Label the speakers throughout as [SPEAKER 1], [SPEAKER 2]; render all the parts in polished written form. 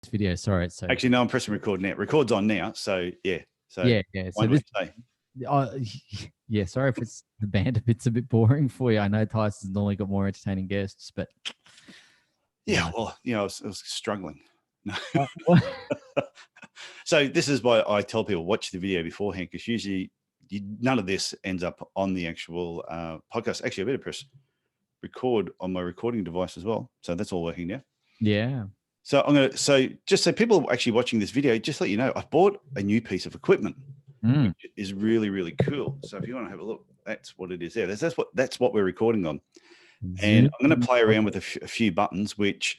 [SPEAKER 1] video. Sorry. So
[SPEAKER 2] Actually, no, I'm pressing record now. Record's on now. So yeah. So
[SPEAKER 1] yeah. So this, yeah. Sorry if it's the banter bit's a bit boring for you. I know Tyson's normally got more entertaining guests, but
[SPEAKER 2] yeah. Well, I was struggling. So this is why I tell people watch the video beforehand, because usually none of this ends up on the actual podcast. Actually, I better press record on my recording device as well. So that's all working now.
[SPEAKER 1] Yeah.
[SPEAKER 2] So just so people actually watching this video, just let you know, I've bought a new piece of equipment, which is really, really cool. So if you want to have a look, that's what it is there. That's what we're recording on. And I'm going to play around with a few buttons, which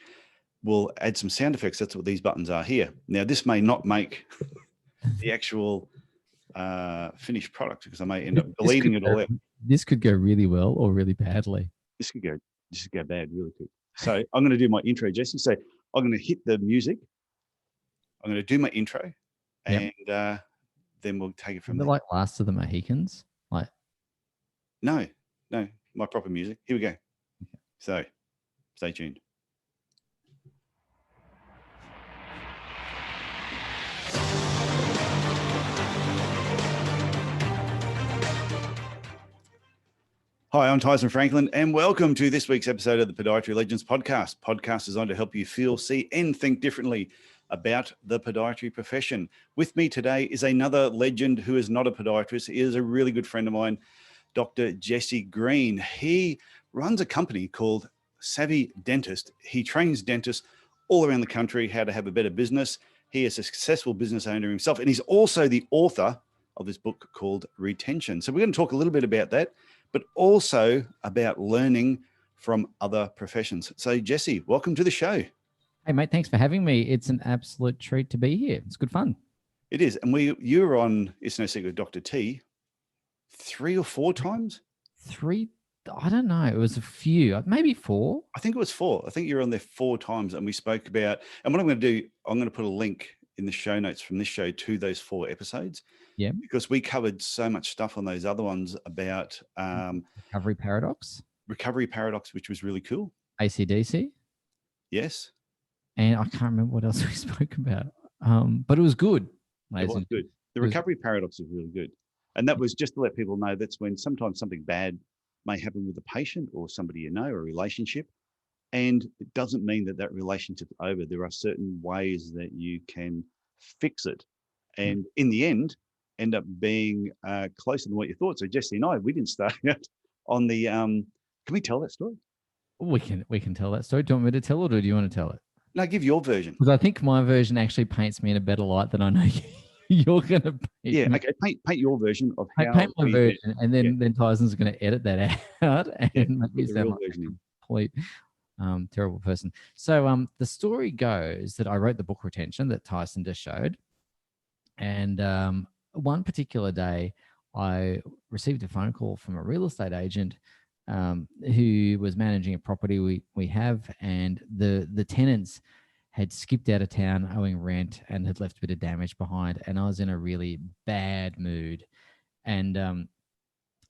[SPEAKER 2] will add some sound effects. That's what these buttons are here. Now, this may not make the actual finished product, because I may end up deleting it all out.
[SPEAKER 1] This could go really well or really badly.
[SPEAKER 2] This could go bad really quick. So I'm going to do my intro, Jesse. So I'm going to hit the music. I'm going to do my intro, and then we'll take it from there.
[SPEAKER 1] Like Last of the Mohicans?
[SPEAKER 2] No, my proper music. Here we go. Okay. So stay tuned. Hi, I'm Tyson Franklin, and welcome to this week's episode of the Podiatry Legends podcast. Podcast designed to help you feel, see, and think differently about the podiatry profession. With me today is another legend who is not a podiatrist. He is a really good friend of mine, Dr. Jesse Green. He runs a company called Savvy Dentist. He trains dentists all around the country how to have a better business. He is a successful business owner himself, and he's also the author of this book called Retention. So we're going to talk a little bit about that, but also about learning from other professions. So Jesse, welcome to the show.
[SPEAKER 1] Hey mate, thanks for having me. It's an absolute treat to be here. It's good fun.
[SPEAKER 2] It is. And you were on It's No Secret, Dr. T 3 or 4 times?
[SPEAKER 1] 3, I don't know. It was a few, maybe 4.
[SPEAKER 2] I think it was 4. I think you were on there 4 times, and we spoke about, and what I'm going to do, I'm going to put a link in the show notes from this show to those 4 episodes.
[SPEAKER 1] Yeah.
[SPEAKER 2] Because we covered so much stuff on those other ones about
[SPEAKER 1] Recovery Paradox,
[SPEAKER 2] which was really cool.
[SPEAKER 1] AC/DC.
[SPEAKER 2] Yes.
[SPEAKER 1] And I can't remember what else we spoke about. But it was good.
[SPEAKER 2] It was good. The Recovery Paradox is really good. And that was just to let people know that's when sometimes something bad may happen with a patient or somebody you know, or a relationship. And it doesn't mean that relationship's over. There are certain ways that you can fix it. And in the end up being closer than what you thought. So Jesse and I, we didn't start out on the, can we tell that story?
[SPEAKER 1] We can tell that story. Do you want me to tell it, or do you want to tell it?
[SPEAKER 2] No, give your version.
[SPEAKER 1] Because I think my version actually paints me in a better light than I know you're going to paint.
[SPEAKER 2] Yeah, okay, paint your version of how.
[SPEAKER 1] Paint my version, and then Tyson's going to edit that out and make me sound like a complete terrible person. So the story goes that I wrote the book Retention that Tyson just showed. And one particular day, I received a phone call from a real estate agent who was managing a property we have, and the tenants had skipped out of town owing rent and had left a bit of damage behind, and I was in a really bad mood. And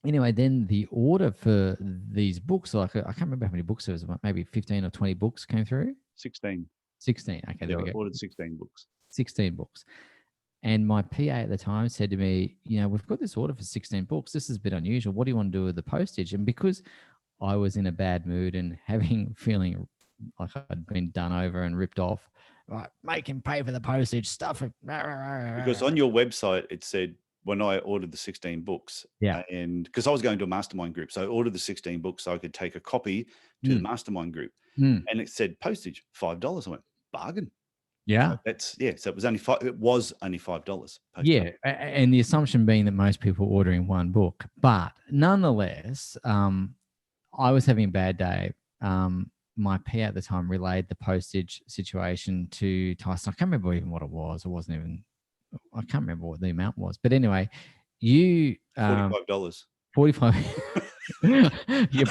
[SPEAKER 1] anyway, then the order for these books, I can't remember how many books there was, maybe 15 or 20 books came through.
[SPEAKER 2] 16.
[SPEAKER 1] Okay, there we go.
[SPEAKER 2] I ordered 16 books.
[SPEAKER 1] 16 books. And my PA at the time said to me, we've got this order for 16 books. This is a bit unusual. What do you want to do with the postage? And because I was in a bad mood and feeling like I'd been done over and ripped off, like, make him pay for the postage, stuff it.
[SPEAKER 2] Because on your website, it said, when I ordered the 16 books, and because I was going to a mastermind group, so I ordered the 16 books so I could take a copy to the mastermind group. And it said postage, $5. I went, bargain.
[SPEAKER 1] Yeah.
[SPEAKER 2] So so it was only $5.
[SPEAKER 1] Yeah. And the assumption being that most people were ordering one book. But nonetheless, I was having a bad day. My PA at the time relayed the postage situation to Tyson. I can't remember even what it was. I can't remember what the amount was. But anyway, you
[SPEAKER 2] $45.
[SPEAKER 1] 45. Yeah,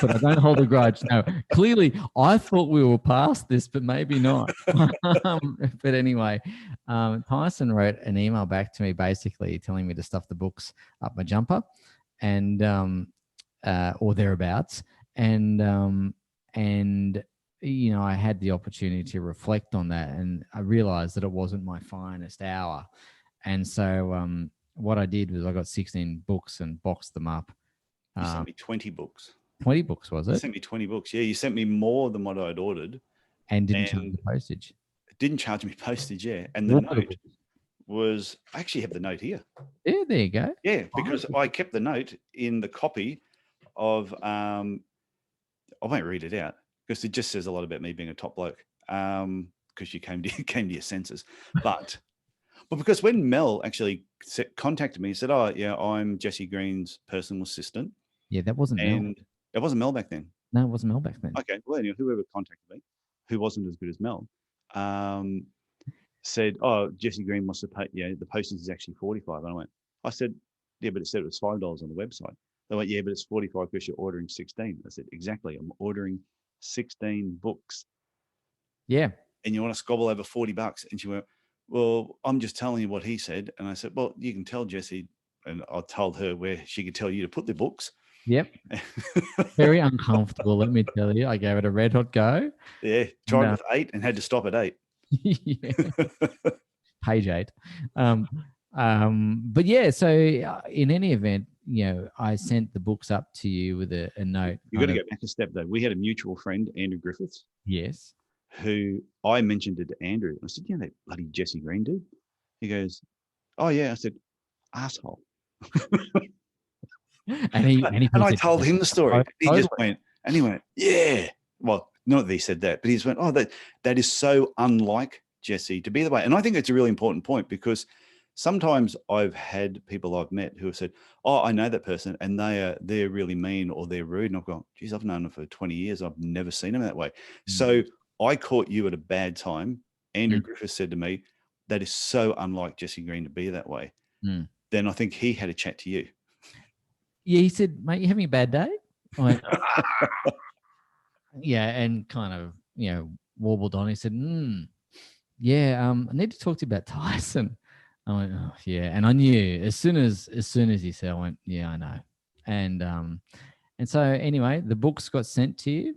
[SPEAKER 1] but I don't hold a grudge. No, clearly I thought we were past this, but maybe not. But anyway, Tyson wrote an email back to me basically telling me to stuff the books up my jumper and or thereabouts. And I had the opportunity to reflect on that, and I realized that it wasn't my finest hour. And so what I did was I got 16 books and boxed them up.
[SPEAKER 2] You sent me 20 books.
[SPEAKER 1] 20 books, was it?
[SPEAKER 2] You sent me 20 books. Yeah, you sent me more than what I'd ordered.
[SPEAKER 1] And didn't charge the postage.
[SPEAKER 2] Didn't charge me postage, yeah. And the note was, I actually have the note here.
[SPEAKER 1] Yeah, there you go.
[SPEAKER 2] Yeah, because I kept the note in the copy of, I won't read it out because it just says a lot about me being a top bloke, because you came to your senses. But because when Mel actually contacted me and said, oh, yeah, I'm Jesse Green's personal assistant.
[SPEAKER 1] Yeah, that wasn't Mel.
[SPEAKER 2] It wasn't Mel back then.
[SPEAKER 1] No, it wasn't Mel back then.
[SPEAKER 2] Okay, well, anyway, whoever contacted me, who wasn't as good as Mel, said, oh, Jesse Green wants to pay, the postage is actually $45. And I said, yeah, but it said it was $5 on the website. They went, yeah, but it's $45 because you're ordering 16. I said, exactly. I'm ordering 16 books.
[SPEAKER 1] Yeah.
[SPEAKER 2] And you want to squabble over $40. And she went, well, I'm just telling you what he said. And I said, well, you can tell Jesse. And I told her where she could tell you to put the books.
[SPEAKER 1] Yep. Very uncomfortable, let me tell you. I gave it a red hot go.
[SPEAKER 2] Yeah. Tried with 8 and had to stop at 8.
[SPEAKER 1] Yeah. Page 8. But yeah, so in any event, I sent the books up to you with a note.
[SPEAKER 2] You got to go back a step though. We had a mutual friend, Andrew Griffiths.
[SPEAKER 1] Yes.
[SPEAKER 2] Who I mentioned it to Andrew. I said, that bloody Jesse Green dude? He goes, oh yeah. I said, asshole. and I told him the story. He just went, and he went, yeah. Well, not that he said that, but he just went, oh, that is so unlike Jesse to be the way. And I think it's a really important point because sometimes I've had people I've met who have said, oh, I know that person and they're really mean or they're rude. And I've gone, geez, I've known them for 20 years. I've never seen them that way. Mm. So I caught you at a bad time. Andrew Griffiths said to me, that is so unlike Jesse Green to be that way. Mm. Then I think he had a chat to you.
[SPEAKER 1] Yeah, he said, mate, you having a bad day? I went, yeah, and kind of, warbled on. He said, yeah, I need to talk to you about Tyson. I went, oh, yeah. And I knew as soon as he said, I went, yeah, I know. And so anyway, the books got sent to you.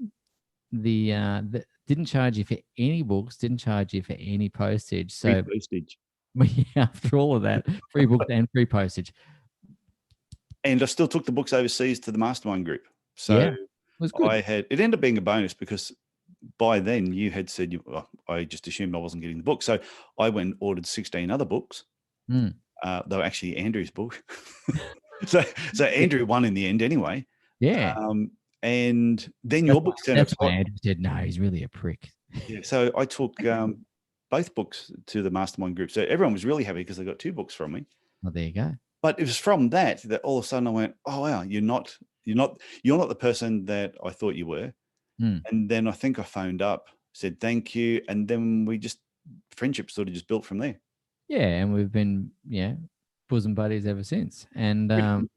[SPEAKER 1] The didn't charge you for any books, didn't charge you for any postage. So
[SPEAKER 2] free postage.
[SPEAKER 1] After all of that, free books and free postage.
[SPEAKER 2] And I still took the books overseas to the mastermind group. So
[SPEAKER 1] yeah, it was good.
[SPEAKER 2] it ended up being a bonus because by then you had said, I just assumed I wasn't getting the book. So I went and ordered 16 other books. They were actually Andrew's book. so Andrew won in the end anyway.
[SPEAKER 1] Yeah.
[SPEAKER 2] And then your book turned up.
[SPEAKER 1] That's why Andrew said, no, he's really a prick.
[SPEAKER 2] Yeah. So I took both books to the mastermind group. So everyone was really happy because they got 2 books from me.
[SPEAKER 1] Well, there you go.
[SPEAKER 2] But it was from that all of a sudden I went, oh wow, you're not the person that I thought you were. And then I think I phoned up, said thank you, and then friendship sort of just built from there.
[SPEAKER 1] Yeah, and we've been bosom buddies ever since. And the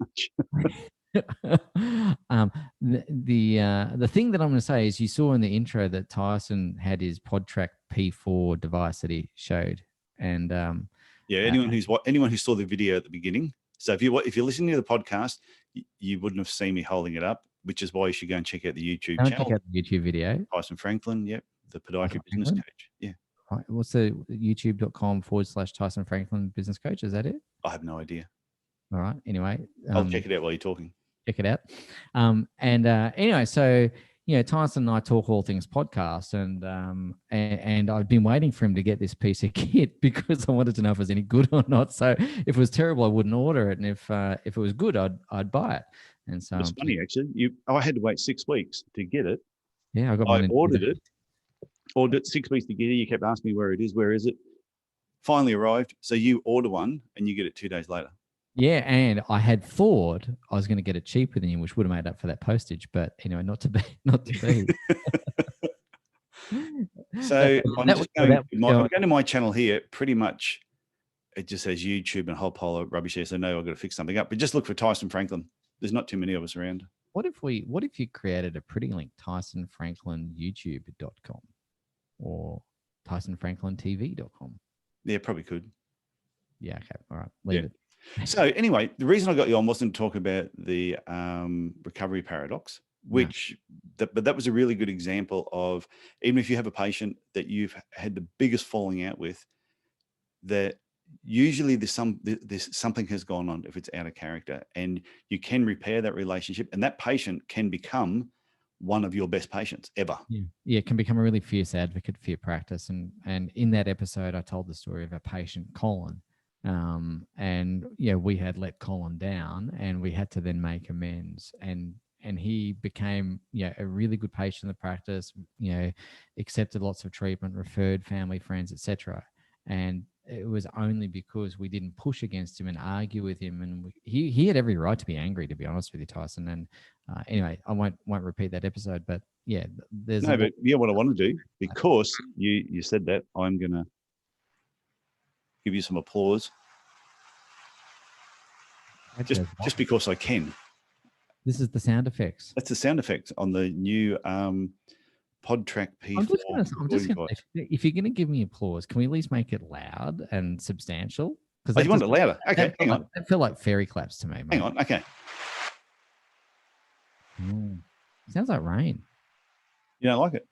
[SPEAKER 1] thing that I'm going to say is you saw in the intro that Tyson had his PodTrack P4 device that he showed, and
[SPEAKER 2] anyone who saw the video at the beginning. So if you're listening to the podcast, you wouldn't have seen me holding it up, which is why you should go and check out the YouTube channel.
[SPEAKER 1] Check out the YouTube video.
[SPEAKER 2] Tyson Franklin, yep, the podiatry business coach. Yeah.
[SPEAKER 1] Right. What's the youtube.com/Tyson Franklin business coach? Is that it?
[SPEAKER 2] I have no idea.
[SPEAKER 1] All right. Anyway,
[SPEAKER 2] I'll check it out while you're talking.
[SPEAKER 1] Check it out. Anyway, so Tyson and I talk all things podcast, and I've been waiting for him to get this piece of kit because I wanted to know if it was any good or not. So if it was terrible, I wouldn't order it, and if it was good, I'd buy it. And so
[SPEAKER 2] it's funny actually. I had to wait 6 weeks to get it.
[SPEAKER 1] Yeah,
[SPEAKER 2] I ordered it. Ordered it 6 weeks to get it. You kept asking me where it is. Where is it? Finally arrived. So you order one and you get it 2 days later.
[SPEAKER 1] Yeah, and I had thought I was going to get it cheaper than you, which would have made up for that postage. But anyway, not to be.
[SPEAKER 2] So I'm going to my channel here. Pretty much, it just says YouTube and a whole pile of rubbish here. So no, I've got to fix something up. But just look for Tyson Franklin. There's not too many of us around.
[SPEAKER 1] What if you created a pretty link, TysonFranklinYouTube.com or TysonFranklinTV.com?
[SPEAKER 2] Yeah, probably could.
[SPEAKER 1] Yeah. Okay. All right. Leave it.
[SPEAKER 2] So anyway, the reason I got you on wasn't to talk about the recovery paradox. but that was a really good example of, even if you have a patient that you've had the biggest falling out with, that usually there's something has gone on if it's out of character, and you can repair that relationship, and that patient can become one of your best patients ever.
[SPEAKER 1] Yeah, it can become a really fierce advocate for your practice. And in that episode, I told the story of a patient, Colin. And we had let Colin down, and we had to then make amends. And he became a really good patient in the practice. Accepted lots of treatment, referred family, friends, etc. And it was only because we didn't push against him and argue with him, and he had every right to be angry, to be honest with you, Tyson. And anyway, I won't repeat that episode, but there's
[SPEAKER 2] what I want to do, because you said that, I'm gonna give you some applause. Just because I can.
[SPEAKER 1] This is the sound effects.
[SPEAKER 2] That's the sound effects on the new PodTrack P4.
[SPEAKER 1] I'm just gonna, if you're going to give me applause, can we at least make it loud and substantial?
[SPEAKER 2] Because you want it louder. Okay, hang on.
[SPEAKER 1] That feel like fairy claps to me, mate.
[SPEAKER 2] Hang on, okay.
[SPEAKER 1] Sounds like rain. You
[SPEAKER 2] don't like it?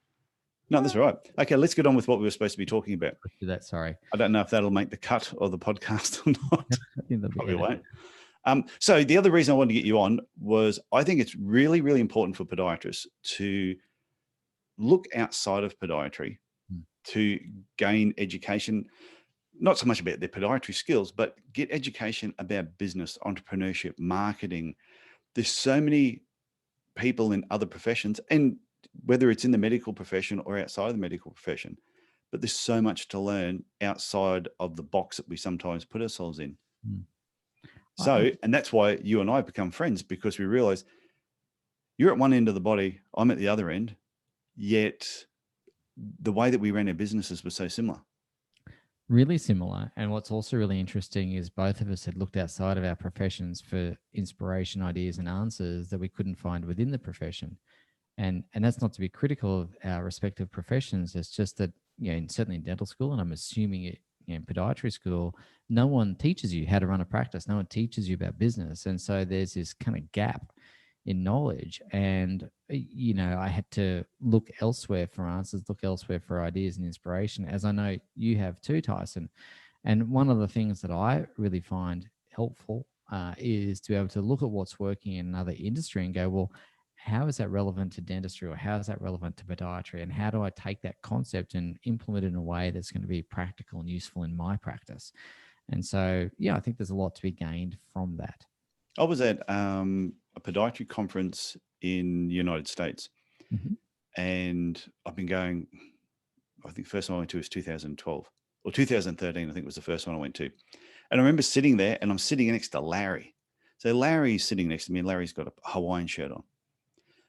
[SPEAKER 2] No, that's all right. Okay, let's get on with what we were supposed to be talking about.
[SPEAKER 1] Let's do that, sorry.
[SPEAKER 2] I don't know if that'll make the cut of the podcast or not. Probably won't. So the other reason I wanted to get you on was, I think it's really, really important for podiatrists to look outside of podiatry to gain education, not so much about their podiatry skills, but get education about business, entrepreneurship, marketing. There's so many people in other professions, and whether it's in the medical profession or outside of the medical profession, but there's so much to learn outside of the box that we sometimes put ourselves in. So, and that's why you and I have become friends, because we realize you're at one end of the body, I'm at the other end, yet the way that we ran our businesses was so similar.
[SPEAKER 1] Really similar. And what's also really interesting is both of us had looked outside of our professions for inspiration, ideas, and answers that we couldn't find within the profession. And that's not to be critical of our respective professions. It's just that, certainly in dental school, and I'm assuming it, in podiatry school, no one teaches you how to run a practice. No one teaches you about business. And so there's this kind of gap in knowledge. And, I had to look elsewhere for answers, look elsewhere for ideas and inspiration, as I know you have too, Tyson. And one of the things that I really find helpful is to be able to look at what's working in another industry and go, well, how is that relevant to dentistry, or how is that relevant to podiatry? And how do I take that concept and implement it in a way that's going to be practical and useful in my practice? And so, I think there's a lot to be gained from that.
[SPEAKER 2] I was at a podiatry conference in the United States, and I've been going, I think the first one I went to was 2012 or 2013. I think was the first one I went to. And I remember sitting there, and I'm sitting next to Larry. So Larry's sitting next to me, and Larry's got a Hawaiian shirt on.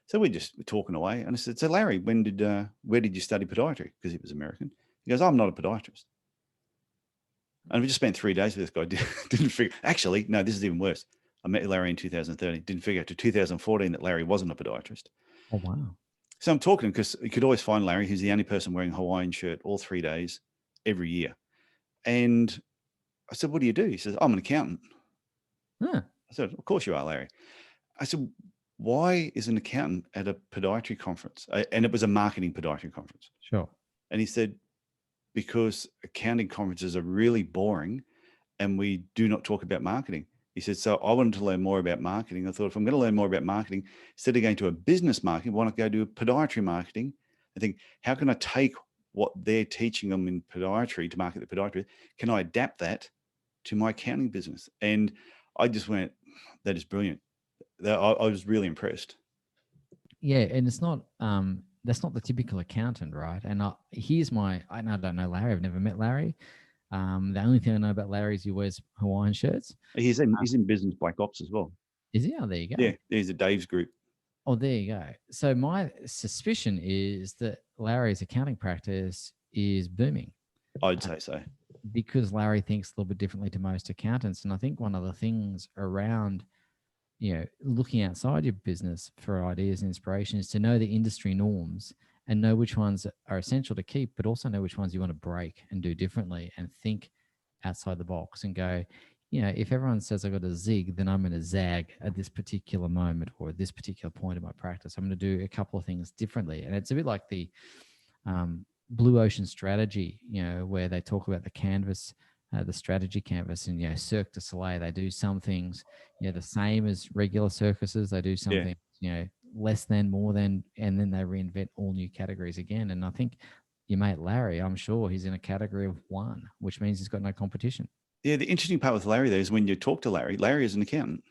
[SPEAKER 2] So we're talking away, and I said, "So Larry, where did you study podiatry?" Because he was American. He goes, "I'm not a podiatrist." And we just spent 3 days with this guy. Didn't figure. Actually, no, this is even worse. I met Larry in 2013. Didn't figure out to 2014 that Larry wasn't a podiatrist.
[SPEAKER 1] Oh wow!
[SPEAKER 2] So I'm talking, because you could always find Larry, who's the only person wearing a Hawaiian shirt all 3 days, every year. And I said, "What do you do?" He says, "I'm an accountant." I said, "Of course you are, Larry." I said, "Why is an accountant at a podiatry conference?" And it was a marketing podiatry conference.
[SPEAKER 1] Sure.
[SPEAKER 2] And he said, "Because accounting conferences are really boring, and we do not talk about marketing." He said, "So I wanted to learn more about marketing. I thought, if I'm going to learn more about marketing, instead of going to a business marketing, why not go to a podiatry marketing? I think, how can I take what they're teaching them in podiatry to market the podiatry? Can I adapt that to my accounting business?" And I just went, that is brilliant. I was really impressed.
[SPEAKER 1] Yeah, and it's not that's not the typical accountant, right? And I don't know Larry. I've never met Larry. The only thing I know about Larry is he wears Hawaiian shirts.
[SPEAKER 2] He's in business black ops as well.
[SPEAKER 1] Is he? Oh, there you go.
[SPEAKER 2] Yeah, he's a Dave's group.
[SPEAKER 1] Oh, there you go. So my suspicion is that Larry's accounting practice is booming.
[SPEAKER 2] I'd say so.
[SPEAKER 1] Because Larry thinks a little bit differently to most accountants. And I think one of the things around looking outside your business for ideas and inspiration is to know the industry norms and know which ones are essential to keep, but also know which ones you want to break and do differently, and think outside the box and go, if everyone says I got a zig, then I'm going to zag at this particular moment or at this particular point in my practice. I'm going to do a couple of things differently. And it's a bit like the blue ocean strategy, where they talk about the canvas, the strategy canvas, and, Cirque du Soleil, they do some things, the same as regular circuses. They do something, less than, more than, and then they reinvent all new categories again. And I think your mate Larry, I'm sure he's in a category of one, which means he's got no competition.
[SPEAKER 2] Yeah, the interesting part with Larry there is when you talk to Larry is an accountant.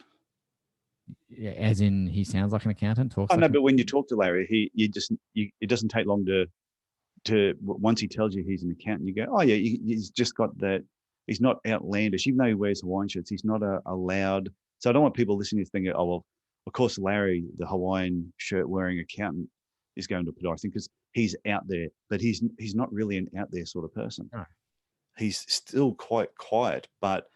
[SPEAKER 1] Yeah, as in he sounds like an accountant, talks.
[SPEAKER 2] Oh no, but when you talk to Larry, it doesn't take long to once he tells you he's an accountant, you go, oh yeah, he's just got that. He's not outlandish, even though he wears Hawaiian shirts. He's not a loud. So I don't want people listening to thinking, oh well, of course Larry, the Hawaiian shirt wearing accountant, is going to podiatry because he's out there, but he's not really an out there sort of person.
[SPEAKER 1] No.
[SPEAKER 2] He's still quite quiet, but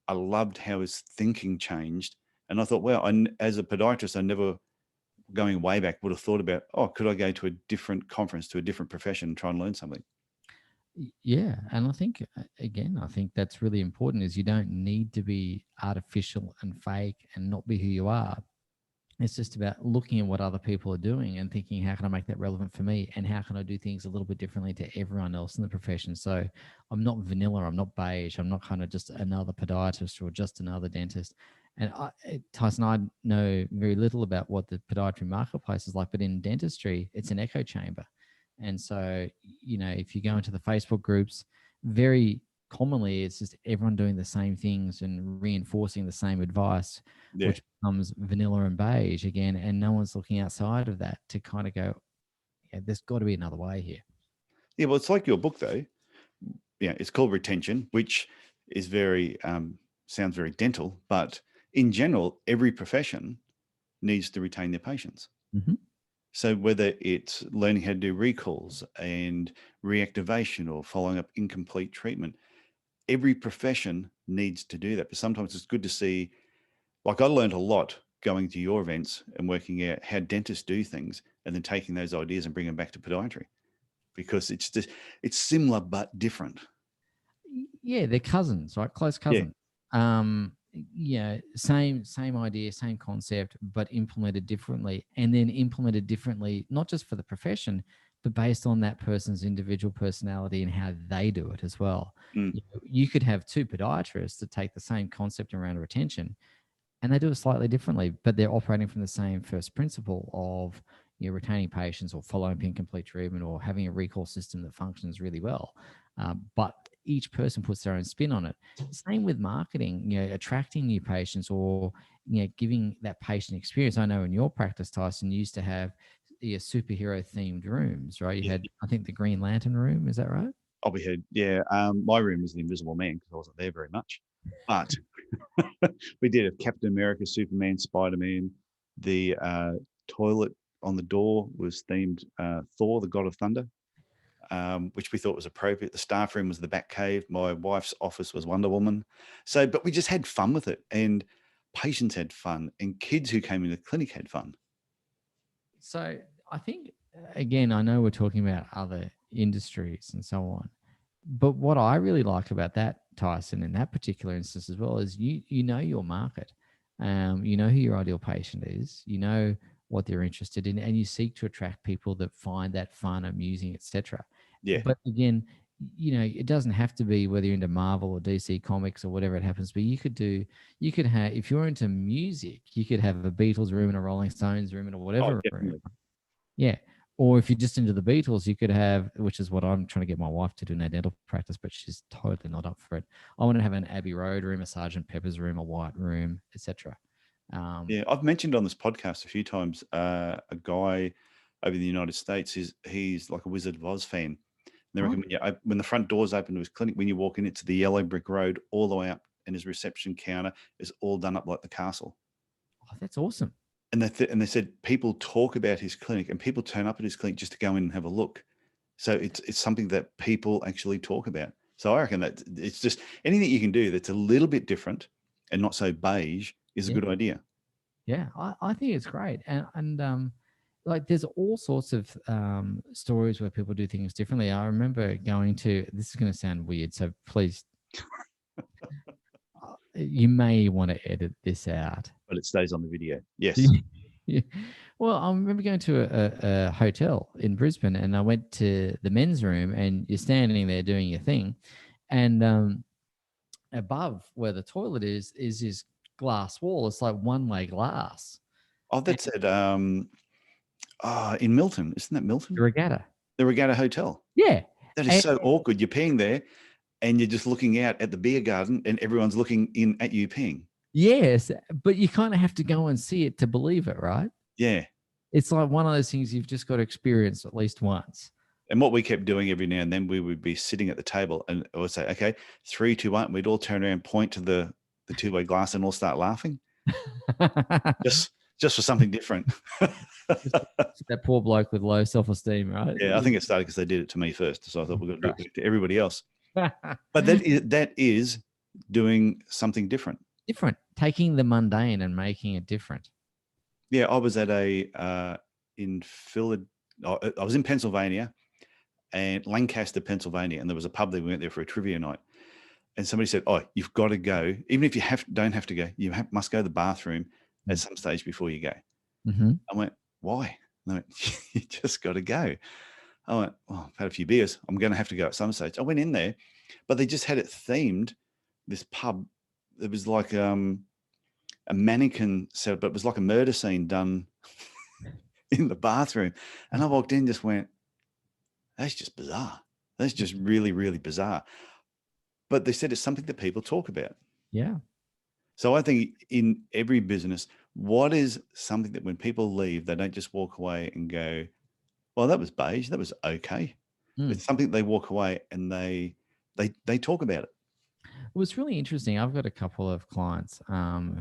[SPEAKER 2] I loved how his thinking changed. And I thought, well, as a podiatrist, I never, going way back, would have thought about, oh, could I go to a different conference, to a different profession and try and learn something?
[SPEAKER 1] Yeah. And I think, again, that's really important is you don't need to be artificial and fake and not be who you are. It's just about looking at what other people are doing and thinking, how can I make that relevant for me? And how can I do things a little bit differently to everyone else in the profession? So I'm not vanilla. I'm not beige. I'm not kind of just another podiatrist or just another dentist. And Tyson, I know very little about what the podiatry marketplace is like, but in dentistry, it's an echo chamber. And so, if you go into the Facebook groups, very commonly it's just everyone doing the same things and reinforcing the same advice, which becomes vanilla and beige again, and no one's looking outside of that to kind of go, yeah, there's got to be another way here.
[SPEAKER 2] Yeah, well, it's like your book though. Yeah, it's called Retention, which is very sounds very dental, but in general, every profession needs to retain their patients.
[SPEAKER 1] Mm-hmm.
[SPEAKER 2] So whether it's learning how to do recalls and reactivation or following up incomplete treatment, every profession needs to do that. But sometimes it's good to see, like I learned a lot going to your events and working out how dentists do things and then taking those ideas and bringing them back to podiatry, because it's similar but different.
[SPEAKER 1] Yeah, they're cousins, right? Close cousins. Yeah. Same idea, same concept, but implemented differently. And then implemented differently, not just for the profession, but based on that person's individual personality and how they do it as well. You could have two podiatrists that take the same concept around retention and they do it slightly differently, but they're operating from the same first principle of retaining patients or following up incomplete treatment or having a recall system that functions really well. But each person puts their own spin on it. Same with marketing, attracting new patients or giving that patient experience. I know in your practice, Tyson, you used to have superhero themed rooms, right? You had, I think, the Green Lantern room. Is that right?
[SPEAKER 2] Oh, we had, yeah. My room was the Invisible Man because I wasn't there very much, but we did have Captain America, Superman, Spider-Man. The toilet on the door was themed Thor, the God of Thunder, which we thought was appropriate. The staff room was the Batcave. My wife's office was Wonder Woman. So, but we just had fun with it, and patients had fun, and kids who came into the clinic had fun.
[SPEAKER 1] So I think, again, I know we're talking about other industries and so on, but what I really liked about that, Tyson, in that particular instance as well, is you know your market. You know who your ideal patient is. You know what they're interested in, and you seek to attract people that find that fun, amusing, etc.
[SPEAKER 2] Yeah.
[SPEAKER 1] But again, it doesn't have to be whether you're into Marvel or DC Comics or whatever it happens to be. You could have, if you're into music, you could have a Beatles room and a Rolling Stones room and a whatever room. Yeah. Or if you're just into the Beatles, you could have, which is what I'm trying to get my wife to do in her dental practice, but she's totally not up for it. I want to have an Abbey Road room, a Sergeant Pepper's room, a White room, etc.
[SPEAKER 2] Yeah, I've mentioned on this podcast a few times a guy over in the United States. He's like a Wizard of Oz fan. And they reckon when the front doors open to his clinic, when you walk in, it's the yellow brick road all the way up, and his reception counter is all done up like the castle.
[SPEAKER 1] Oh, that's awesome.
[SPEAKER 2] And they said people talk about his clinic, and people turn up at his clinic just to go in and have a look. So it's something that people actually talk about. So I reckon that it's just anything you can do that's a little bit different and not so beige is a good idea.
[SPEAKER 1] Yeah, I think it's great. And like there's all sorts of stories where people do things differently. I remember going to, this is going to sound weird, so please. you may want to edit this out.
[SPEAKER 2] But it stays on the video. Yes.
[SPEAKER 1] Yeah. Well, I remember going to a hotel in Brisbane, and I went to the men's room, and you're standing there doing your thing, and above where the toilet is this glass wall. It's like one-way glass.
[SPEAKER 2] Oh, that's at in Milton. Isn't that Milton?
[SPEAKER 1] The Regatta.
[SPEAKER 2] The Regatta Hotel.
[SPEAKER 1] Yeah.
[SPEAKER 2] That is so awkward. You're peeing there and you're just looking out at the beer garden and everyone's looking in at you peeing.
[SPEAKER 1] Yes, but you kind of have to go and see it to believe it, right?
[SPEAKER 2] Yeah.
[SPEAKER 1] It's like one of those things you've just got to experience at least once.
[SPEAKER 2] And what we kept doing every now and then, we would be sitting at the table and I would say, okay, 3, 2, 1. We'd all turn around, point to the two-way glass and all start laughing. just for something different.
[SPEAKER 1] That poor bloke with low self-esteem, right?
[SPEAKER 2] Yeah, I think it started because they did it to me first. So I thought we've got to do it to everybody else. But that is doing something different.
[SPEAKER 1] Different. Taking the mundane and making it different.
[SPEAKER 2] Yeah, I was at I was in Pennsylvania, and Lancaster, Pennsylvania, and there was a pub there. We went there for a trivia night, and somebody said, "Oh, you've got to go. Even if you don't have to go, you must go to the bathroom at some stage before you go."
[SPEAKER 1] Mm-hmm.
[SPEAKER 2] I went, "Why?" And they went, "You just got to go." I went, "Well, I've had a few beers. I'm going to have to go at some stage." I went in there, but they just had it themed. This pub, it was like a mannequin setup, but it was like a murder scene done in the bathroom. And I walked in, just went, "That's just bizarre. That's just really, really bizarre." But they said it's something that people talk about.
[SPEAKER 1] Yeah.
[SPEAKER 2] So I think in every business, what is something that when people leave, they don't just walk away and go, "Well, that was beige. That was okay." It's something they walk away and they talk about it.
[SPEAKER 1] Well, it's really interesting. I've got a couple of clients who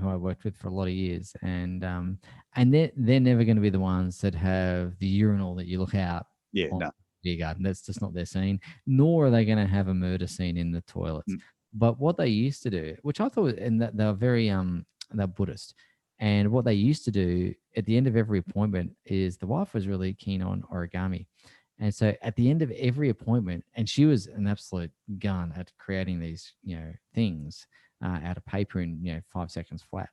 [SPEAKER 1] I worked with for a lot of years, and they're never going to be the ones that have the urinal that you look out.
[SPEAKER 2] Yeah,
[SPEAKER 1] on
[SPEAKER 2] no.
[SPEAKER 1] the beer garden. That's just not their scene. Nor are they going to have a murder scene in the toilets. But what they used to do, which I thought, and that they're very they're Buddhist, and what they used to do at the end of every appointment is the wife was really keen on origami. And so at the end of every appointment, and she was an absolute gun at creating these, things out of paper in, 5 seconds flat.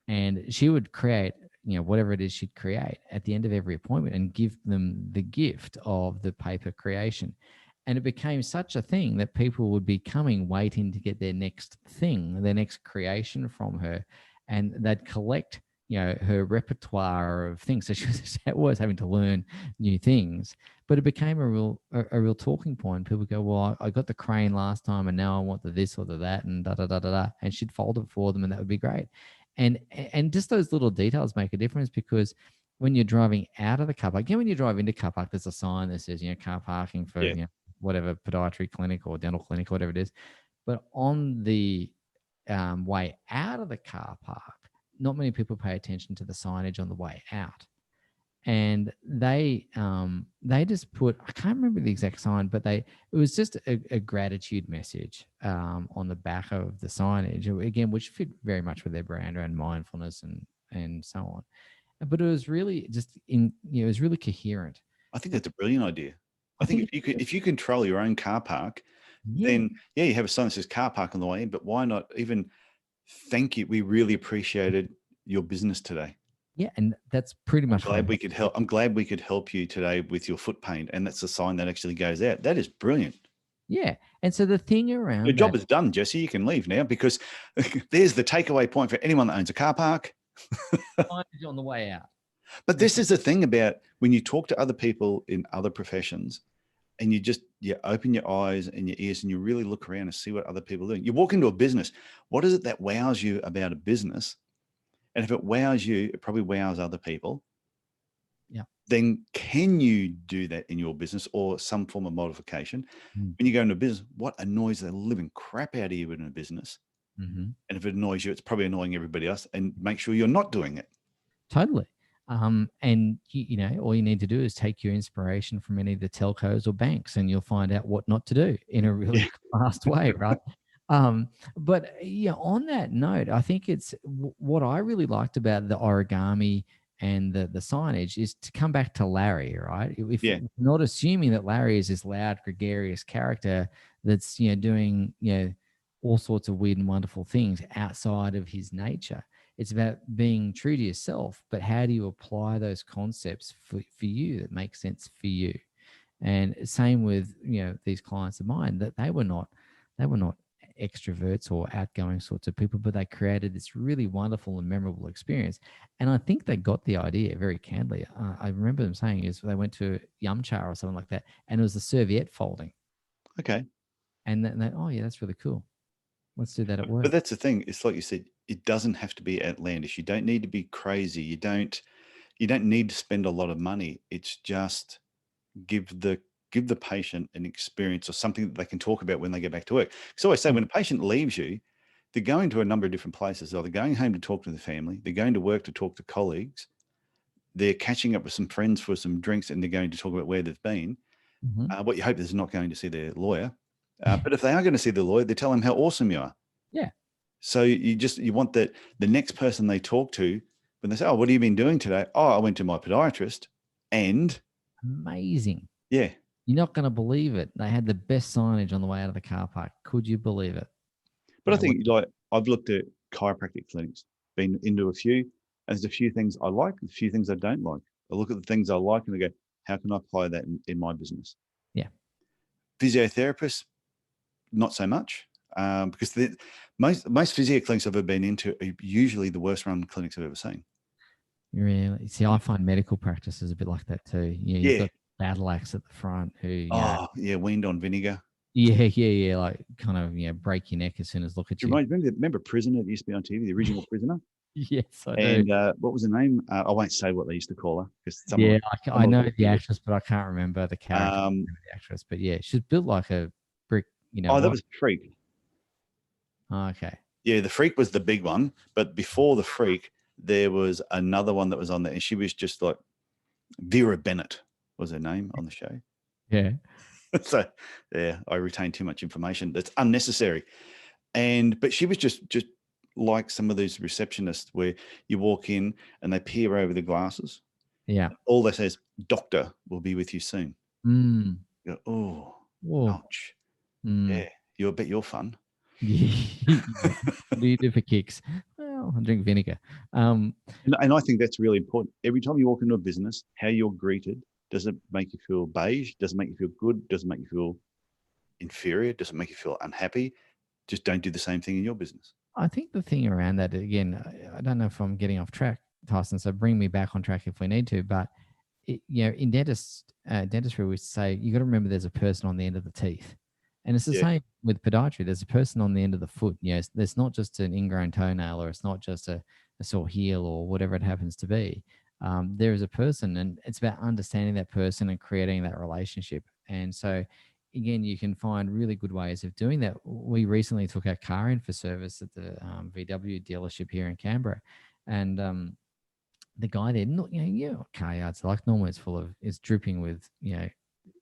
[SPEAKER 1] And she would create, whatever it is she'd create at the end of every appointment and give them the gift of the paper creation. And it became such a thing that people would be coming, waiting to get their next thing, their next creation from her. And they'd collect, her repertoire of things. So she was always having to learn new things. But it became a real talking point. People go, "Well, I got the crane last time, and now I want the this or the that, and da da da da da." And she'd fold it for them, and that would be great. And just those little details make a difference, because when you're driving out of the car park, when you drive into car park, there's a sign that says, car parking for whatever podiatry clinic or dental clinic or whatever it is. But on the way out of the car park, not many people pay attention to the signage on the way out. And they just put, I can't remember the exact sign, but it was just a gratitude message on the back of the signage, again, which fit very much with their brand around mindfulness and so on. But it was really just it was really coherent.
[SPEAKER 2] I think that's a brilliant idea. I think if you control your own car park, then you have a sign that says car park on the way in, but why not even thank you? We really appreciated your business today.
[SPEAKER 1] Yeah, and that's pretty much.
[SPEAKER 2] I'm glad we could help you today with your foot pain, and that's a sign that actually goes out. That is brilliant.
[SPEAKER 1] Yeah, and so the thing around
[SPEAKER 2] your job is done, Jesse. You can leave now, because there's the takeaway point for anyone that owns a car park.
[SPEAKER 1] On the way out.
[SPEAKER 2] But this is the thing about when you talk to other people in other professions, and you open your eyes and your ears and you really look around and see what other people are doing. You walk into a business. What is it that wows you about a business? And if it wows you, it probably wows other people.
[SPEAKER 1] Yeah.
[SPEAKER 2] Then can you do that in your business or some form of modification? When you go into a business, what annoys the living crap out of you in a business? And if it annoys you, it's probably annoying everybody else, and make sure you're not doing it.
[SPEAKER 1] Totally. And all you need to do is take your inspiration from any of the telcos or banks, and you'll find out what not to do in a really fast way, right? But on that note, I think it's what I really liked about the origami and the signage is to come back to Larry, right? If you're not assuming that Larry is this loud, gregarious character that's doing all sorts of weird and wonderful things outside of his nature. It's about being true to yourself, but how do you apply those concepts for you that make sense for you? And same with, these clients of mine, that they were not extroverts or outgoing sorts of people, but they created this really wonderful and memorable experience. And I think they got the idea very candidly. I remember them saying is they went to UNCUT or something like that, and it was the serviette folding.
[SPEAKER 2] Okay.
[SPEAKER 1] And then oh yeah, that's really cool. Let's do that at work.
[SPEAKER 2] But that's the thing. It's like you said, it doesn't have to be outlandish. You don't need to be crazy. You don't need to spend a lot of money. It's just give the patient an experience or something that they can talk about when they get back to work. So I say when a patient leaves you, they're going to a number of different places. Or they're going home to talk to the family. They're going to work to talk to colleagues. They're catching up with some friends for some drinks, and they're going to talk about where they've been. What you hope is not going to see their lawyer. But if they are going to see the lawyer, they tell them how awesome you are.
[SPEAKER 1] Yeah.
[SPEAKER 2] So you want that the next person they talk to, when they say, "Oh, what have you been doing today?" "Oh, I went to my podiatrist." And
[SPEAKER 1] amazing.
[SPEAKER 2] Yeah.
[SPEAKER 1] You're not going to believe it. They had the best signage on the way out of the car park. Could you believe it?
[SPEAKER 2] But I think like I've looked at chiropractic clinics, been into a few, and there's a few things I like, a few things I don't like. I look at the things I like and I go, how can I apply that in my business?
[SPEAKER 1] Yeah.
[SPEAKER 2] Physiotherapists, not so much, because most physio clinics I've ever been into are usually the worst run clinics I've ever seen.
[SPEAKER 1] Really? See, I find medical practice is a bit like that too. You've got battle axe at the front who,
[SPEAKER 2] weaned on vinegar.
[SPEAKER 1] Yeah. Like kind of, break your neck as soon as look at you.
[SPEAKER 2] Remember Prisoner that used to be on TV, the original Prisoner?
[SPEAKER 1] Yes, I do.
[SPEAKER 2] And what was her name? I won't say what they used to call her because
[SPEAKER 1] I know the actress, but I can't remember the character. The actress, but yeah, she's built like a brick.
[SPEAKER 2] That was Freak.
[SPEAKER 1] Oh, okay.
[SPEAKER 2] Yeah, the Freak was the big one, but before the Freak, there was another one that was on there, and she was just like Vera Bennett was her name on the show.
[SPEAKER 1] Yeah.
[SPEAKER 2] So yeah, I retained too much information that's unnecessary. But she was just like some of these receptionists where you walk in and they peer over the glasses.
[SPEAKER 1] Yeah.
[SPEAKER 2] All they say is, "Doctor will be with you soon."
[SPEAKER 1] You
[SPEAKER 2] go, oh, ouch.
[SPEAKER 1] Yeah,
[SPEAKER 2] I bet you're fun.
[SPEAKER 1] What do you do for kicks? Well, I drink vinegar.
[SPEAKER 2] And I think that's really important. Every time you walk into a business, how you're greeted, does it make you feel beige? Does it make you feel good? Does it make you feel inferior? Does it make you feel unhappy? Just don't do the same thing in your business.
[SPEAKER 1] I think the thing around that, again, I don't know if I'm getting off track, Tyson, so bring me back on track if we need to, but in dentistry, we say, you got to remember there's a person on the end of the teeth. And it's the same with podiatry. There's a person on the end of the foot. There's not just an ingrown toenail, or it's not just a sore heel or whatever it happens to be. There is a person, and it's about understanding that person and creating that relationship. And so, again, you can find really good ways of doing that. We recently took our car in for service at the VW dealership here in Canberra, and the guy there, car yards like normally it's dripping with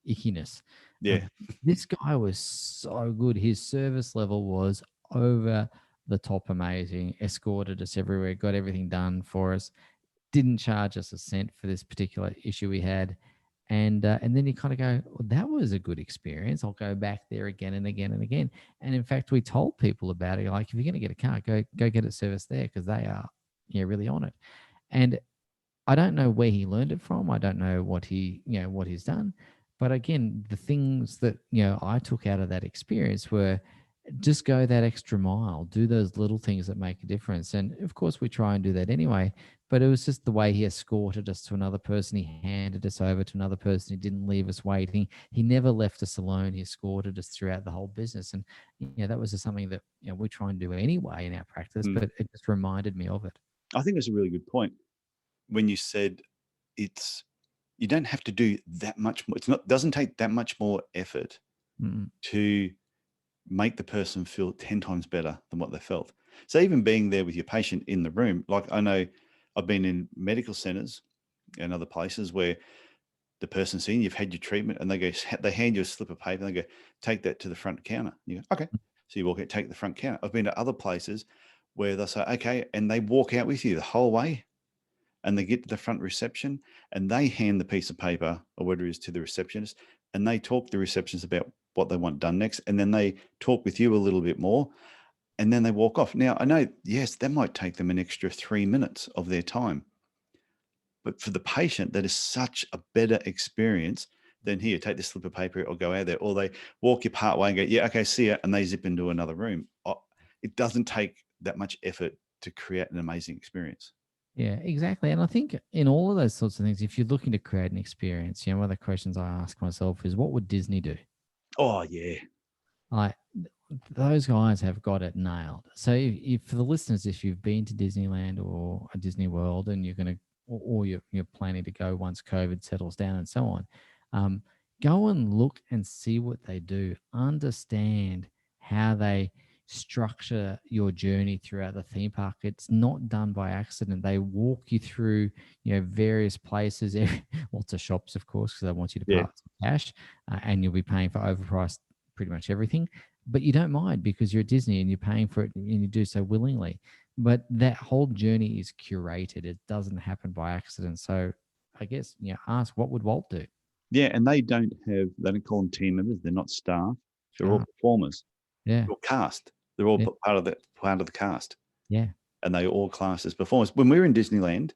[SPEAKER 1] ickiness.
[SPEAKER 2] Yeah.
[SPEAKER 1] This guy was so good. His service level was over the top amazing. Escorted us everywhere, got everything done for us. Didn't charge us a cent for this particular issue we had. And then you kind of go, well, that was a good experience. I'll go back there again and again and again. And in fact, we told people about it. Like, if you're going to get a car, go get it serviced there, because they are really on it. And I don't know where he learned it from. I don't know what he's done. But again, the things that, I took out of that experience were just go that extra mile, do those little things that make a difference. And of course, we try and do that anyway. But it was just the way he escorted us to another person. He handed us over to another person. He didn't leave us waiting. He never left us alone. He escorted us throughout the whole business. And, that was just something that, we try and do anyway in our practice, but it just reminded me of it.
[SPEAKER 2] I think that's a really good point. When you said you don't have to do that much more. Doesn't take that much more effort to make the person feel 10 times better than what they felt. So even being there with your patient in the room, like I know I've been in medical centers and other places where the person's in, you've had your treatment, and they hand you a slip of paper and they go, take that to the front counter. You go, okay. So you walk out, take the front counter. I've been to other places where they'll say, okay, and they walk out with you the whole way. And they get to the front reception and they hand the piece of paper or whatever it is to the receptionist, and they talk to the receptionist about what they want done next, and then they talk with you a little bit more, and then they walk off. Now, I know, yes, that might take them an extra 3 minutes of their time, but for the patient, that is such a better experience than, here, take this slip of paper or go out there, or they walk you part way and go, yeah, okay, see ya, and they zip into another room. It doesn't take that much effort to create an amazing experience.
[SPEAKER 1] Yeah, exactly. And I think in all of those sorts of things, if you're looking to create an experience, one of the questions I ask myself is, what would Disney do?
[SPEAKER 2] Oh, yeah.
[SPEAKER 1] Like, those guys have got it nailed. So if for the listeners, if you've been to Disneyland or a Disney World and you're going to, or you're planning to go once COVID settles down and so on, go and look and see what they do. Understand how they structure your journey throughout the theme park. It's not done by accident. They walk you through, various places, lots of shops, of course, because they want you to
[SPEAKER 2] Yeah.
[SPEAKER 1] part some cash, and you'll be paying for overpriced pretty much everything, but you don't mind because you're at Disney and you're paying for it and you do so willingly. But that whole journey is curated. It doesn't happen by accident. So I guess, ask, what would Walt do?
[SPEAKER 2] Yeah, and they don't call them team members. They're not staff. They're all performers.
[SPEAKER 1] Yeah.
[SPEAKER 2] They're all cast. They're all part of the cast.
[SPEAKER 1] Yeah.
[SPEAKER 2] And they all class as performers. When we were in Disneyland,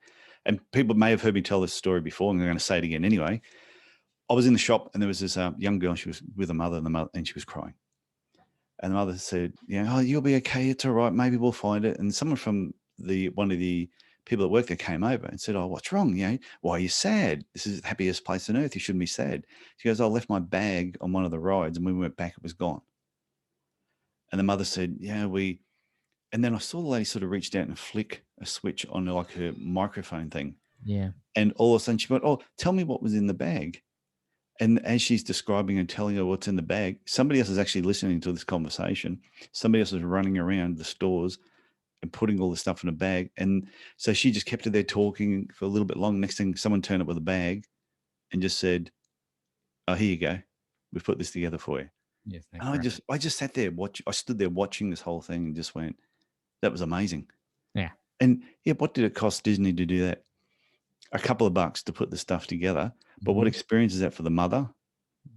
[SPEAKER 2] and people may have heard me tell this story before, and I'm going to say it again anyway. I was in the shop and there was this young girl. She was with her mother, and she was crying. And the mother said, oh, you'll be okay. It's all right. Maybe we'll find it. And someone from one of the people that work there came over and said, oh, what's wrong? Why are you sad? This is the happiest place on earth. You shouldn't be sad. She goes, I left my bag on one of the rides, and when we went back, it was gone. And the mother said, and then I saw the lady sort of reached out and flick a switch on like her microphone thing.
[SPEAKER 1] Yeah.
[SPEAKER 2] And all of a sudden she went, oh, tell me what was in the bag. And as she's describing and telling her what's in the bag, somebody else is actually listening to this conversation. Somebody else is running around the stores and putting all the stuff in a bag. And so she just kept her there talking for a little bit long. Next thing, someone turned up with a bag and just said, oh, here you go. We've put this together for you.
[SPEAKER 1] Yes.
[SPEAKER 2] And I just sat there, I stood there watching this whole thing and just went, that was amazing.
[SPEAKER 1] Yeah.
[SPEAKER 2] And what did it cost Disney to do that? A couple of bucks to put the stuff together. But what experience is that for the mother,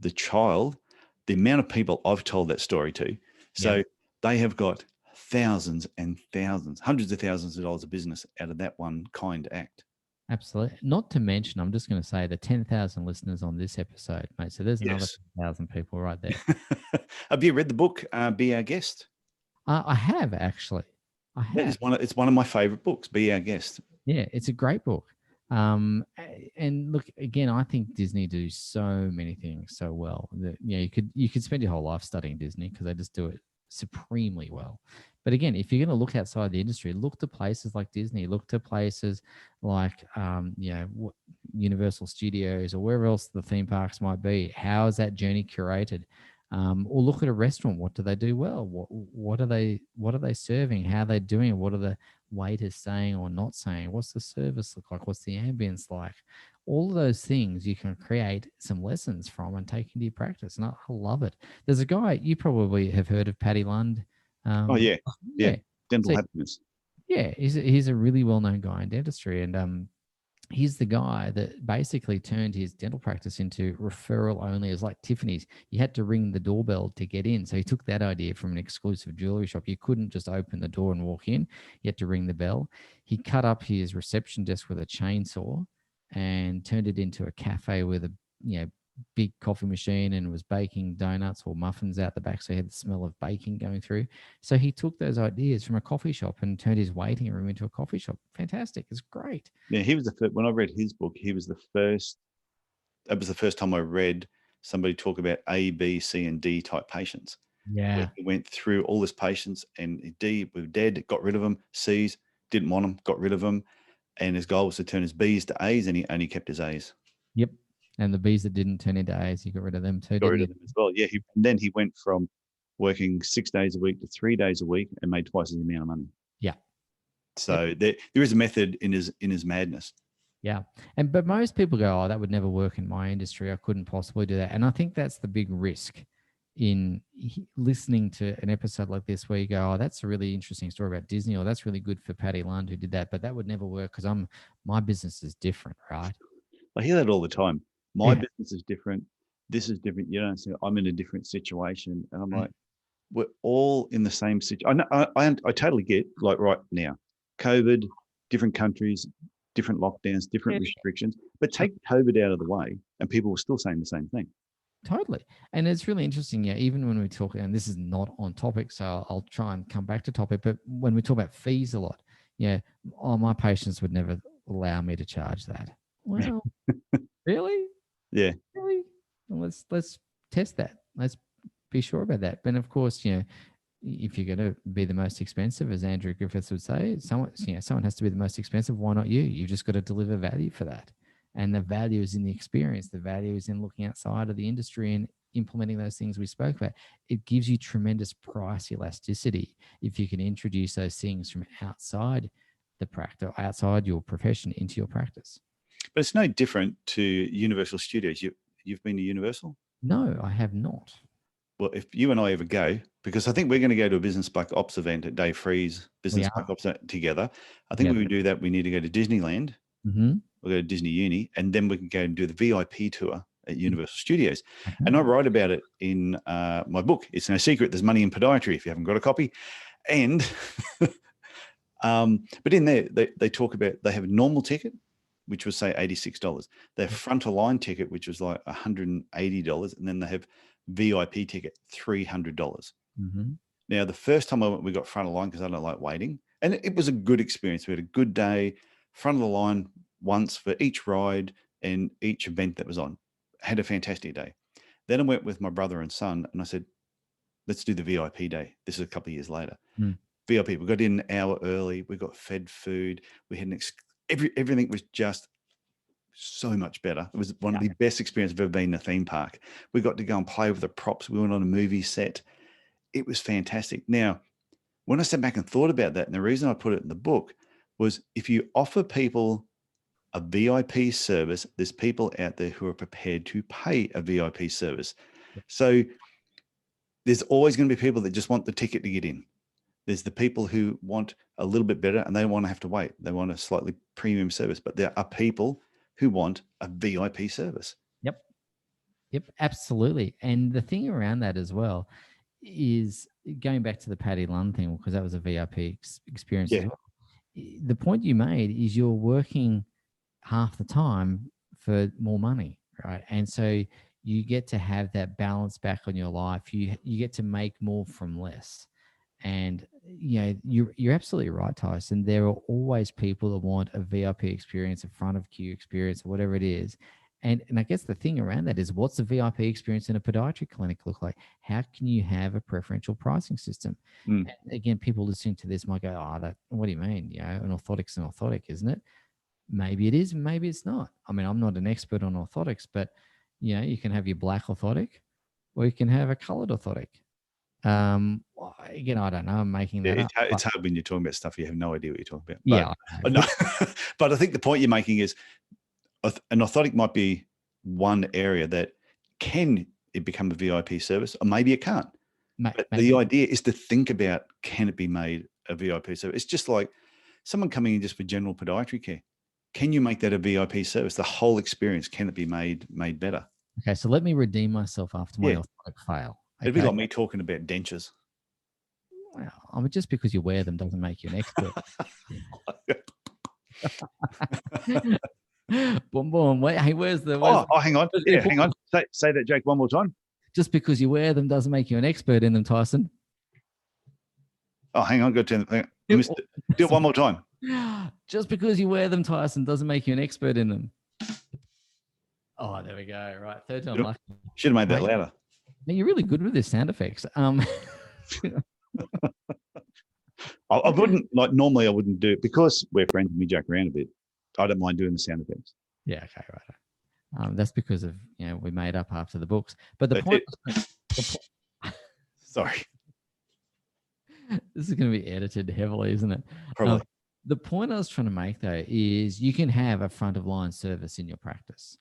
[SPEAKER 2] the child, the amount of people I've told that story to? So they have got thousands and thousands, hundreds of thousands of dollars of business out of that one kind act.
[SPEAKER 1] Absolutely. Not to mention, I'm just going to say the 10,000 listeners on this episode, mate. So there's another 1,000 people right there.
[SPEAKER 2] Have you read the book, Be Our Guest?
[SPEAKER 1] I have, actually. I have.
[SPEAKER 2] It's one of my favorite books, Be Our Guest.
[SPEAKER 1] Yeah, it's a great book. And look, again, I think Disney do so many things so well that you could spend your whole life studying Disney because they just do it supremely well. But again, if you're going to look outside the industry, look to places like Disney, look to places like Universal Studios or wherever else the theme parks might be. How is that journey curated? Or look at a restaurant. What do they do well? What are they serving? How are they doing it? What are the waiters saying or not saying? What's the service look like? What's the ambience like? All of those things you can create some lessons from and take into your practice. And I love it. There's a guy, you probably have heard of Paddy Lund.
[SPEAKER 2] Dental happiness.
[SPEAKER 1] Yeah, he's a really well-known guy in dentistry, and he's the guy that basically turned his dental practice into referral only. It was like Tiffany's. You had to ring the doorbell to get in. So he took that idea from an exclusive jewelry shop. You couldn't just open the door and walk in. You had to ring the bell. He cut up his reception desk with a chainsaw and turned it into a cafe with a big coffee machine, and was baking donuts or muffins out the back. So he had the smell of baking going through. So he took those ideas from a coffee shop and turned his waiting room into a coffee shop. Fantastic. It's great.
[SPEAKER 2] Yeah, he was the first. When I read his book, he was the first. That was the first time I read somebody talk about A, B, C, and D type patients.
[SPEAKER 1] Yeah.
[SPEAKER 2] He went through all his patients, and D were dead, got rid of them. C's, didn't want them, got rid of them. And his goal was to turn his B's to A's, and he only kept his A's.
[SPEAKER 1] Yep. And the B's that didn't turn into A's, he got rid of them too.
[SPEAKER 2] Got rid of them as well. Yeah. Then he went from working 6 days a week to 3 days a week and made twice the amount of money.
[SPEAKER 1] Yeah.
[SPEAKER 2] So there is a method in his madness.
[SPEAKER 1] Yeah. But most people go, oh, that would never work in my industry. I couldn't possibly do that. And I think that's the big risk in listening to an episode like this where you go, oh, that's a really interesting story about Disney, or that's really good for Paddy Lund who did that, but that would never work because my business is different, right?
[SPEAKER 2] I hear that all the time. My business is different. this is different. You don't say, I'm in a different situation. And I'm like, we're all in the same situation. I totally get, like, right now, COVID, different countries, different lockdowns, different restrictions, but take COVID out of the way and people were still saying the same thing.
[SPEAKER 1] Totally. And it's really interesting. Yeah. Even when we talk, and this is not on topic, so I'll try and come back to topic, but when we talk about fees a lot, yeah, my patients would never allow me to charge that. Well, really?
[SPEAKER 2] Yeah.
[SPEAKER 1] Really? Well, let's test that. Let's be sure about that. But of course, if you're going to be the most expensive, as Andrew Griffiths would say, someone has to be the most expensive. Why not you? You've just got to deliver value for that. And the value is in the experience. The value is in looking outside of the industry and implementing those things we spoke about. It gives you tremendous price elasticity if you can introduce those things from outside the practice, outside your profession into your practice.
[SPEAKER 2] But it's no different to Universal Studios. You've been to Universal?
[SPEAKER 1] No, I have not.
[SPEAKER 2] Well, if you and I ever go, because I think we're going to go to a Business Black Ops event at Dave Free's Business Black Ops together. I think when we do that, we need to go to Disneyland.
[SPEAKER 1] Mm-hmm.
[SPEAKER 2] We'll go to Disney Uni, and then we can go and do the VIP tour at Universal Studios. Okay. And I write about it in my book. It's no secret. There's money in podiatry if you haven't got a copy. And, but in there, they talk about, they have a normal ticket, which was say $86. They have front of line ticket, which was like $180. And then they have VIP ticket, $300.
[SPEAKER 1] Mm-hmm.
[SPEAKER 2] Now, the first time I went, we got front of line because I don't like waiting. And it was a good experience. We had a good day, front of the line once for each ride and each event that was on. Had a fantastic day. Then I went with my brother and son and I said, let's do the VIP day. This is a couple of years later. VIP, we got in an hour early. We got fed food. We had everything was just so much better. It was one of the best experiences I've ever been in a theme park. We got to go and play with the props. We went on a movie set. It was fantastic. Now, when I sat back and thought about that, and the reason I put it in the book was if you offer people a VIP service, there's people out there who are prepared to pay a VIP service. So there's always going to be people that just want the ticket to get in. There's the people who want a little bit better and they don't want to have to wait. They want a slightly premium service, but there are people who want a VIP service.
[SPEAKER 1] Yep, absolutely. And the thing around that as well is going back to the Paddy Lund thing, because that was a VIP experience as well. The point you made is you're working half the time for more money, right? And so you get to have that balance back on your life. You get to make more from less. And you're absolutely right, Tyson. There are always people that want a VIP experience, a front of queue experience, or whatever it is. And I guess the thing around that is, what's the VIP experience in a podiatry clinic look like? How can you have a preferential pricing system? And again, people listening to this might go, "Oh, what do you mean? An orthotic's an orthotic, isn't it?" Maybe it is, maybe it's not. I mean, I'm not an expert on orthotics, but you can have your black orthotic, or you can have a colored orthotic. Again, I don't know. I'm making that up.
[SPEAKER 2] It's hard when you're talking about stuff you have no idea what you're talking about.
[SPEAKER 1] But,
[SPEAKER 2] no, but I think the point you're making is an orthotic might be one area that can it become a VIP service, or maybe it can't. But the idea is to think about, can it be made a VIP service? It's just like someone coming in just for general podiatry care. Can you make that a VIP service? The whole experience, can it be made better?
[SPEAKER 1] Okay, so let me redeem myself after my orthotic fail.
[SPEAKER 2] It'd be like me talking about dentures.
[SPEAKER 1] Well, just because you wear them doesn't make you an expert. Boom, boom. Wait, hey, where's the...
[SPEAKER 2] hang on. Yeah, hang on. Say that, Jake, one more time.
[SPEAKER 1] Just because you wear them doesn't make you an expert in them, Tyson.
[SPEAKER 2] Oh, hang on. Go to do it one more time.
[SPEAKER 1] Just because you wear them, Tyson, doesn't make you an expert in them. Oh, there we go. Right. Third time lucky.
[SPEAKER 2] Should have made that louder.
[SPEAKER 1] Man, you're really good with this sound effects.
[SPEAKER 2] I wouldn't, like, normally I wouldn't do it because we're friends and we joke around a bit. I don't mind doing the sound effects.
[SPEAKER 1] Yeah. Okay. Right. That's because of, we made up after the books. But the point.
[SPEAKER 2] Sorry.
[SPEAKER 1] This is going to be edited heavily, isn't it?
[SPEAKER 2] Probably.
[SPEAKER 1] The point I was trying to make, though, is you can have a front of line service in your practice.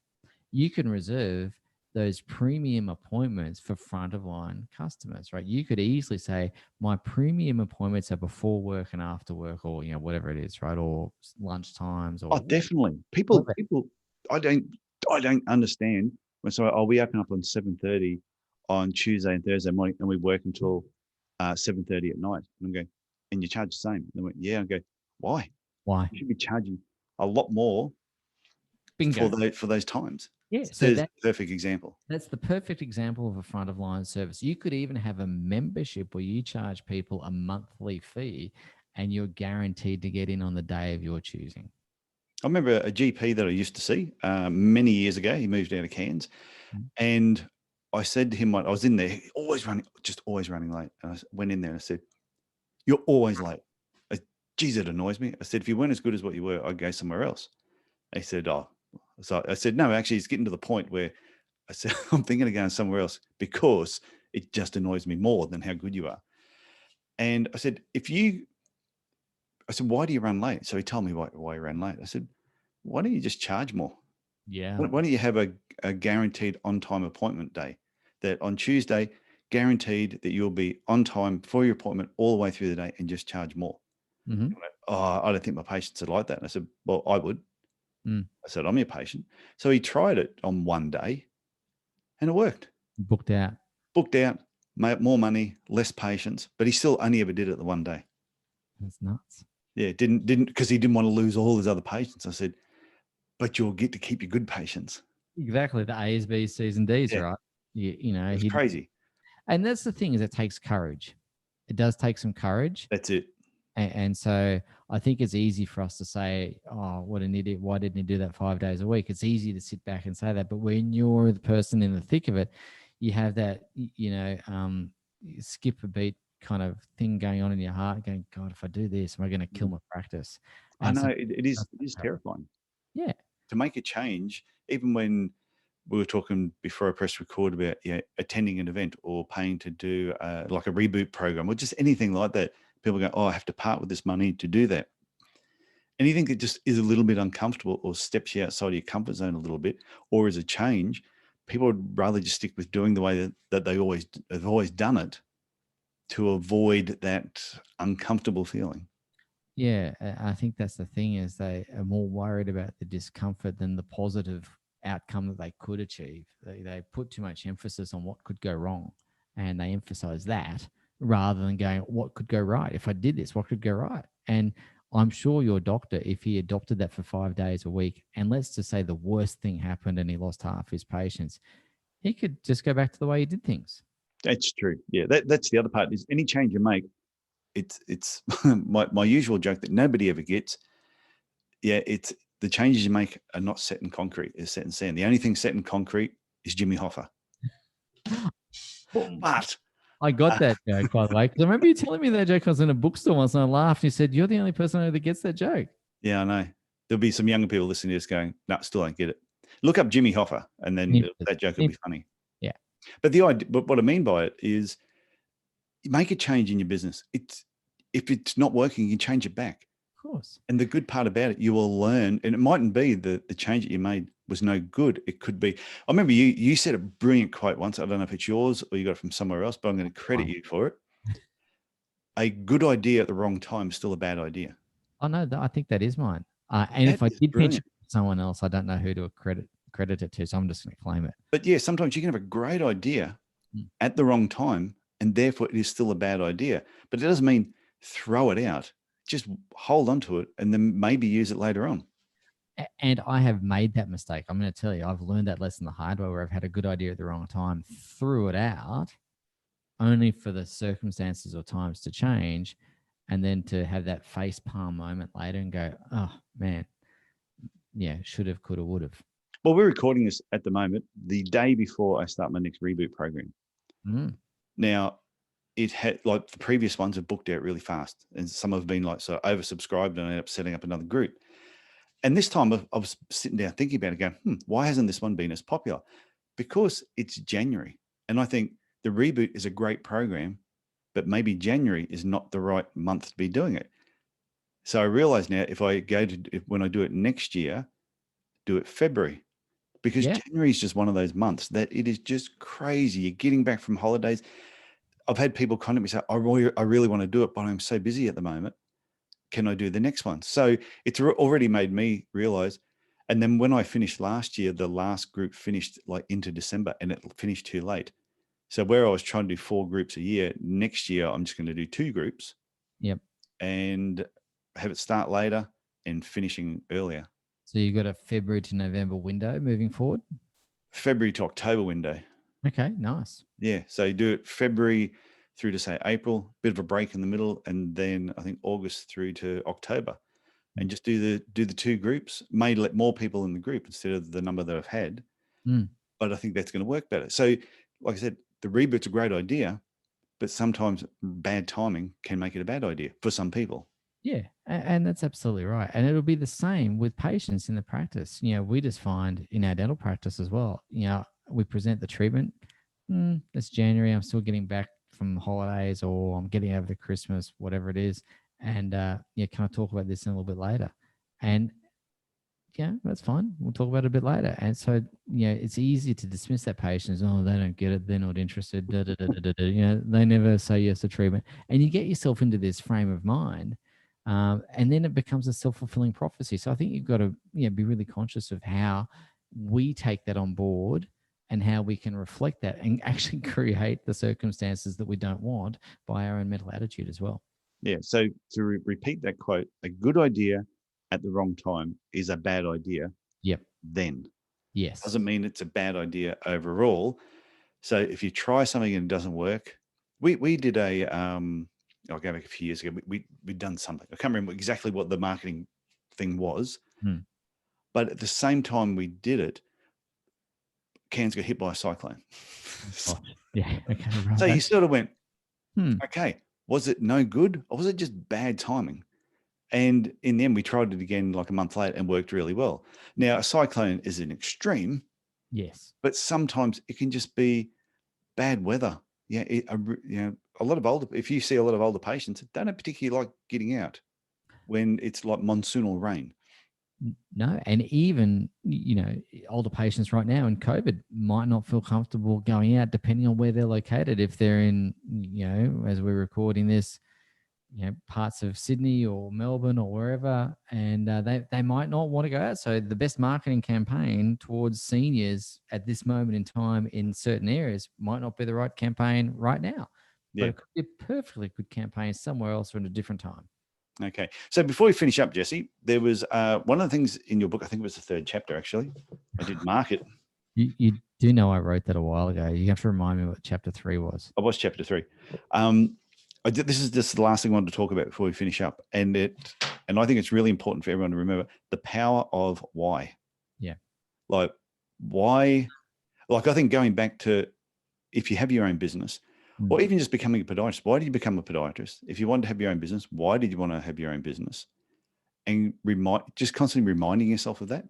[SPEAKER 1] You can reserve those premium appointments for front of line customers, right? You could easily say, my premium appointments are before work and after work, or whatever it is, right? Or lunch times, or
[SPEAKER 2] definitely. People I don't understand So we open up on 7:30 on Tuesday and Thursday morning, and we work until 7:30 at night. And I'm going, and you charge the same? And they went, yeah. I go, why?
[SPEAKER 1] Why?
[SPEAKER 2] You should be charging a lot more
[SPEAKER 1] Bingo.
[SPEAKER 2] for those times.
[SPEAKER 1] Yeah.
[SPEAKER 2] So there's a perfect example.
[SPEAKER 1] That's the perfect example of a front of line service. You could even have a membership where you charge people a monthly fee and you're guaranteed to get in on the day of your choosing.
[SPEAKER 2] I remember a GP that I used to see many years ago. He moved out of Cairns, and I said to him, I was in there, always running late. And I went in there and I said, "You're always late." Geez, it annoys me. I said, "If you weren't as good as what you were, I'd go somewhere else." He said, "Oh." So I said, "No, actually, it's getting to the point where," I said, "I'm thinking of going somewhere else because it just annoys me more than how good you are." And I said, "Why do you run late?" So he told me why he ran late. I said, "Why don't you just charge more?
[SPEAKER 1] Yeah.
[SPEAKER 2] Why don't you have a guaranteed on-time appointment day, that on Tuesday, guaranteed that you'll be on time for your appointment all the way through the day, and just charge more?"
[SPEAKER 1] Mm-hmm.
[SPEAKER 2] "Oh, I don't think my patients are like that." And I said, "Well, I would."
[SPEAKER 1] I
[SPEAKER 2] said, "I'm your patient." So he tried it on one day and it worked.
[SPEAKER 1] Booked out,
[SPEAKER 2] made more money, less patients, but he still only ever did it the one day.
[SPEAKER 1] That's nuts.
[SPEAKER 2] Yeah, didn't because he didn't want to lose all his other patients. I said, "But you'll get to keep your good patients."
[SPEAKER 1] Exactly. The A's, B's, C's, and D's,
[SPEAKER 2] Yeah.
[SPEAKER 1] right? You know,
[SPEAKER 2] It's crazy.
[SPEAKER 1] And that's the thing, is it takes courage. It does take some courage.
[SPEAKER 2] That's it.
[SPEAKER 1] And so I think it's easy for us to say, "Oh, what an idiot. Why didn't he do that 5 days a week?" It's easy to sit back and say that. But when you're the person in the thick of it, you have that, skip a beat kind of thing going on in your heart, going, "God, if I do this, am I going to kill my practice?"
[SPEAKER 2] I
[SPEAKER 1] And
[SPEAKER 2] know
[SPEAKER 1] so
[SPEAKER 2] it is terrifying.
[SPEAKER 1] Yeah.
[SPEAKER 2] To make a change, even when we were talking before I pressed record about attending an event or paying to do like a reboot program or just anything like that, people go, "Oh, I have to part with this money to do that." Anything that just is a little bit uncomfortable or steps you outside of your comfort zone a little bit, or is a change, people would rather just stick with doing the way that they have always done it, to avoid that uncomfortable feeling.
[SPEAKER 1] Yeah, I think that's the thing, is they are more worried about the discomfort than the positive outcome that they could achieve. They put too much emphasis on what could go wrong, and they emphasize that rather than going, what could go right? If I did this, what could go right? And I'm sure your doctor, if he adopted that for 5 days a week, and let's just say the worst thing happened and he lost half his patients, he could just go back to the way he did things.
[SPEAKER 2] That's true. Yeah, that's the other part, is any change you make, it's my usual joke that nobody ever gets. Yeah, it's the changes you make are not set in concrete, it's set in sand. The only thing set in concrete is Jimmy Hoffa. But
[SPEAKER 1] I got that joke, by the way, because I remember you telling me that joke. I was in a bookstore once and I laughed. You said, "You're the only person I know that gets that joke."
[SPEAKER 2] yeah, I know there'll be some younger people listening to this going, "No, still don't get it." Look up Jimmy Hoffa, and then that joke will be funny.
[SPEAKER 1] Yeah.
[SPEAKER 2] But the idea, but what I mean by it is, you make a change in your business. If it's not working, you change it back.
[SPEAKER 1] Of course.
[SPEAKER 2] And the good part about it, you will learn, and it mightn't be the change that you made was no good. It could be. I remember you said a brilliant quote once. I don't know if it's yours or you got it from somewhere else, but I'm going to credit you for it. A good idea at the wrong time is still a bad idea.
[SPEAKER 1] Oh no, I think that is mine. And if I did mention someone else, I don't know who to credit it to, so I'm just going to claim it.
[SPEAKER 2] But yeah, sometimes you can have a great idea at the wrong time, and therefore it is still a bad idea. But it doesn't mean throw it out. Just hold on to it and then maybe use it later on.
[SPEAKER 1] And I have made that mistake. I'm going to tell you, I've learned that lesson the hard way, where I've had a good idea at the wrong time, threw it out, only for the circumstances or times to change, and then to have that face palm moment later and go, "Oh man, yeah, should have, could have, would have."
[SPEAKER 2] Well, we're recording this at the moment, the day before I start my next reboot program. Now, it had, like, the previous ones have booked out really fast, and some have been like so oversubscribed, and I ended up setting up another group. And this time I was sitting down thinking about it, going, why hasn't this one been as popular? Because it's January, and I think the reboot is a great program, but maybe January is not the right month to be doing it. So I realize now, when I do it next year, do it February, because January is just one of those months that it is just crazy. You're getting back from holidays. I've had people contact me say, I really want to do it, but I'm so busy at the moment. Can I do the next one? So it's already made me realize And then when I finished last year, the last group finished like into December, and it finished too late. So where I was trying to do 4 groups a year, next year I'm just going to do 2 groups.
[SPEAKER 1] Yep.
[SPEAKER 2] And have it start later and finishing earlier.
[SPEAKER 1] So you got a February to November window moving forward?
[SPEAKER 2] February to October window.
[SPEAKER 1] Okay, nice.
[SPEAKER 2] Yeah. So you do it February through to say April, bit of a break in the middle, and then I think August through to October. And just do the 2 groups. May let more people in the group instead of the number that I've had. But I think that's going to work better. So like I said, the reboot's a great idea, but sometimes bad timing can make it a bad idea for some people.
[SPEAKER 1] Yeah, and that's absolutely right. And it'll be the same with patients in the practice. We just find in our dental practice as well, we present the treatment. It's January. I'm still getting back from holidays, or I'm getting over the Christmas, whatever it is. And can I talk about this in a little bit later? And yeah, that's fine. We'll talk about it a bit later. And so, it's easy to dismiss that patient as, oh, they don't get it. They're not interested. They never say yes to treatment. And you get yourself into this frame of mind. And then it becomes a self-fulfilling prophecy. So I think you've got to be really conscious of how we take that on board and how we can reflect that and actually create the circumstances that we don't want by our own mental attitude as well.
[SPEAKER 2] Yeah. So to repeat that quote, a good idea at the wrong time is a bad idea.
[SPEAKER 1] Yep.
[SPEAKER 2] Then.
[SPEAKER 1] Yes.
[SPEAKER 2] Doesn't mean it's a bad idea overall. So if you try something and it doesn't work, we did I'll go back a few years ago. We'd done something. I can't remember exactly what the marketing thing was, but at the same time we did it, Cairns got hit by a cyclone.
[SPEAKER 1] Yeah. Okay. Right.
[SPEAKER 2] So you sort of went, okay, was it no good or was it just bad timing? And in the end, we tried it again like a month later and worked really well. Now, a cyclone is an extreme.
[SPEAKER 1] Yes.
[SPEAKER 2] But sometimes it can just be bad weather. Yeah. If you see a lot of older patients, they don't particularly like getting out when it's like monsoonal rain.
[SPEAKER 1] No. And even, older patients right now in COVID might not feel comfortable going out depending on where they're located. If they're in, as we're recording this, parts of Sydney or Melbourne or wherever, and they might not want to go out. So the best marketing campaign towards seniors at this moment in time in certain areas might not be the right campaign right now.
[SPEAKER 2] Yeah.
[SPEAKER 1] But it could be a perfectly good campaign somewhere else or at a different time.
[SPEAKER 2] Okay. So before we finish up, Jesse, there was one of the things in your book, I think it was the 3rd chapter, actually. I did mark it.
[SPEAKER 1] You do know I wrote that a while ago. You have to remind me what chapter 3 was.
[SPEAKER 2] I was chapter 3. This is just the last thing I wanted to talk about before we finish up. And I think it's really important for everyone to remember the power of why.
[SPEAKER 1] Yeah.
[SPEAKER 2] Like why, like I think going back to if you have your own business or even just becoming a podiatrist, why did you become a podiatrist? If you wanted to have your own business, why did you want to have your own business? And just constantly reminding yourself of that.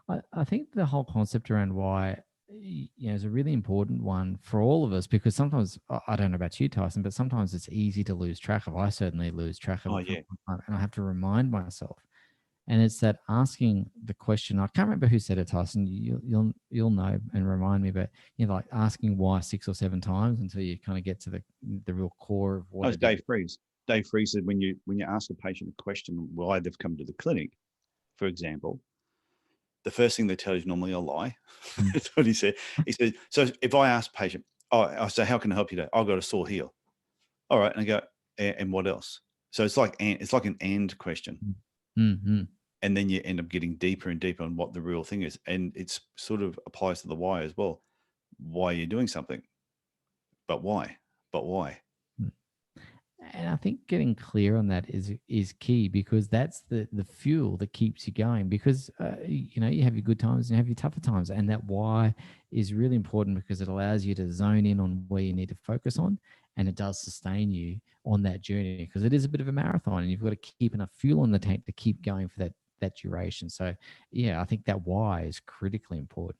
[SPEAKER 1] I think the whole concept around why is a really important one for all of us, because sometimes, I don't know about you, Tyson, but sometimes it's easy to lose track of. I certainly lose track of it. And I have to remind myself. And it's that asking the question. I can't remember who said it, Tyson. You'll know and remind me, but like asking why 6 or 7 times until you kind of get to the real core of what.
[SPEAKER 2] That was Dave Freeze. Dave Freeze said when you ask a patient a question why they've come to the clinic, for example, the first thing they tell you is normally a lie. That's what he said. He said, so if I ask a patient, I say, how can I help you today? I've got a sore heel. All right. And I go, and what else? So it's like an and question. And then you end up getting deeper and deeper on what the real thing is. And it's sort of applies to the why as well. Why you're doing something, but why?
[SPEAKER 1] And I think getting clear on that is key, because that's the fuel that keeps you going, because, you have your good times and you have your tougher times. And that why is really important because it allows you to zone in on where you need to focus on, and it does sustain you on that journey, because it is a bit of a marathon and you've got to keep enough fuel in the tank to keep going for that duration. So yeah, I think that why is critically important.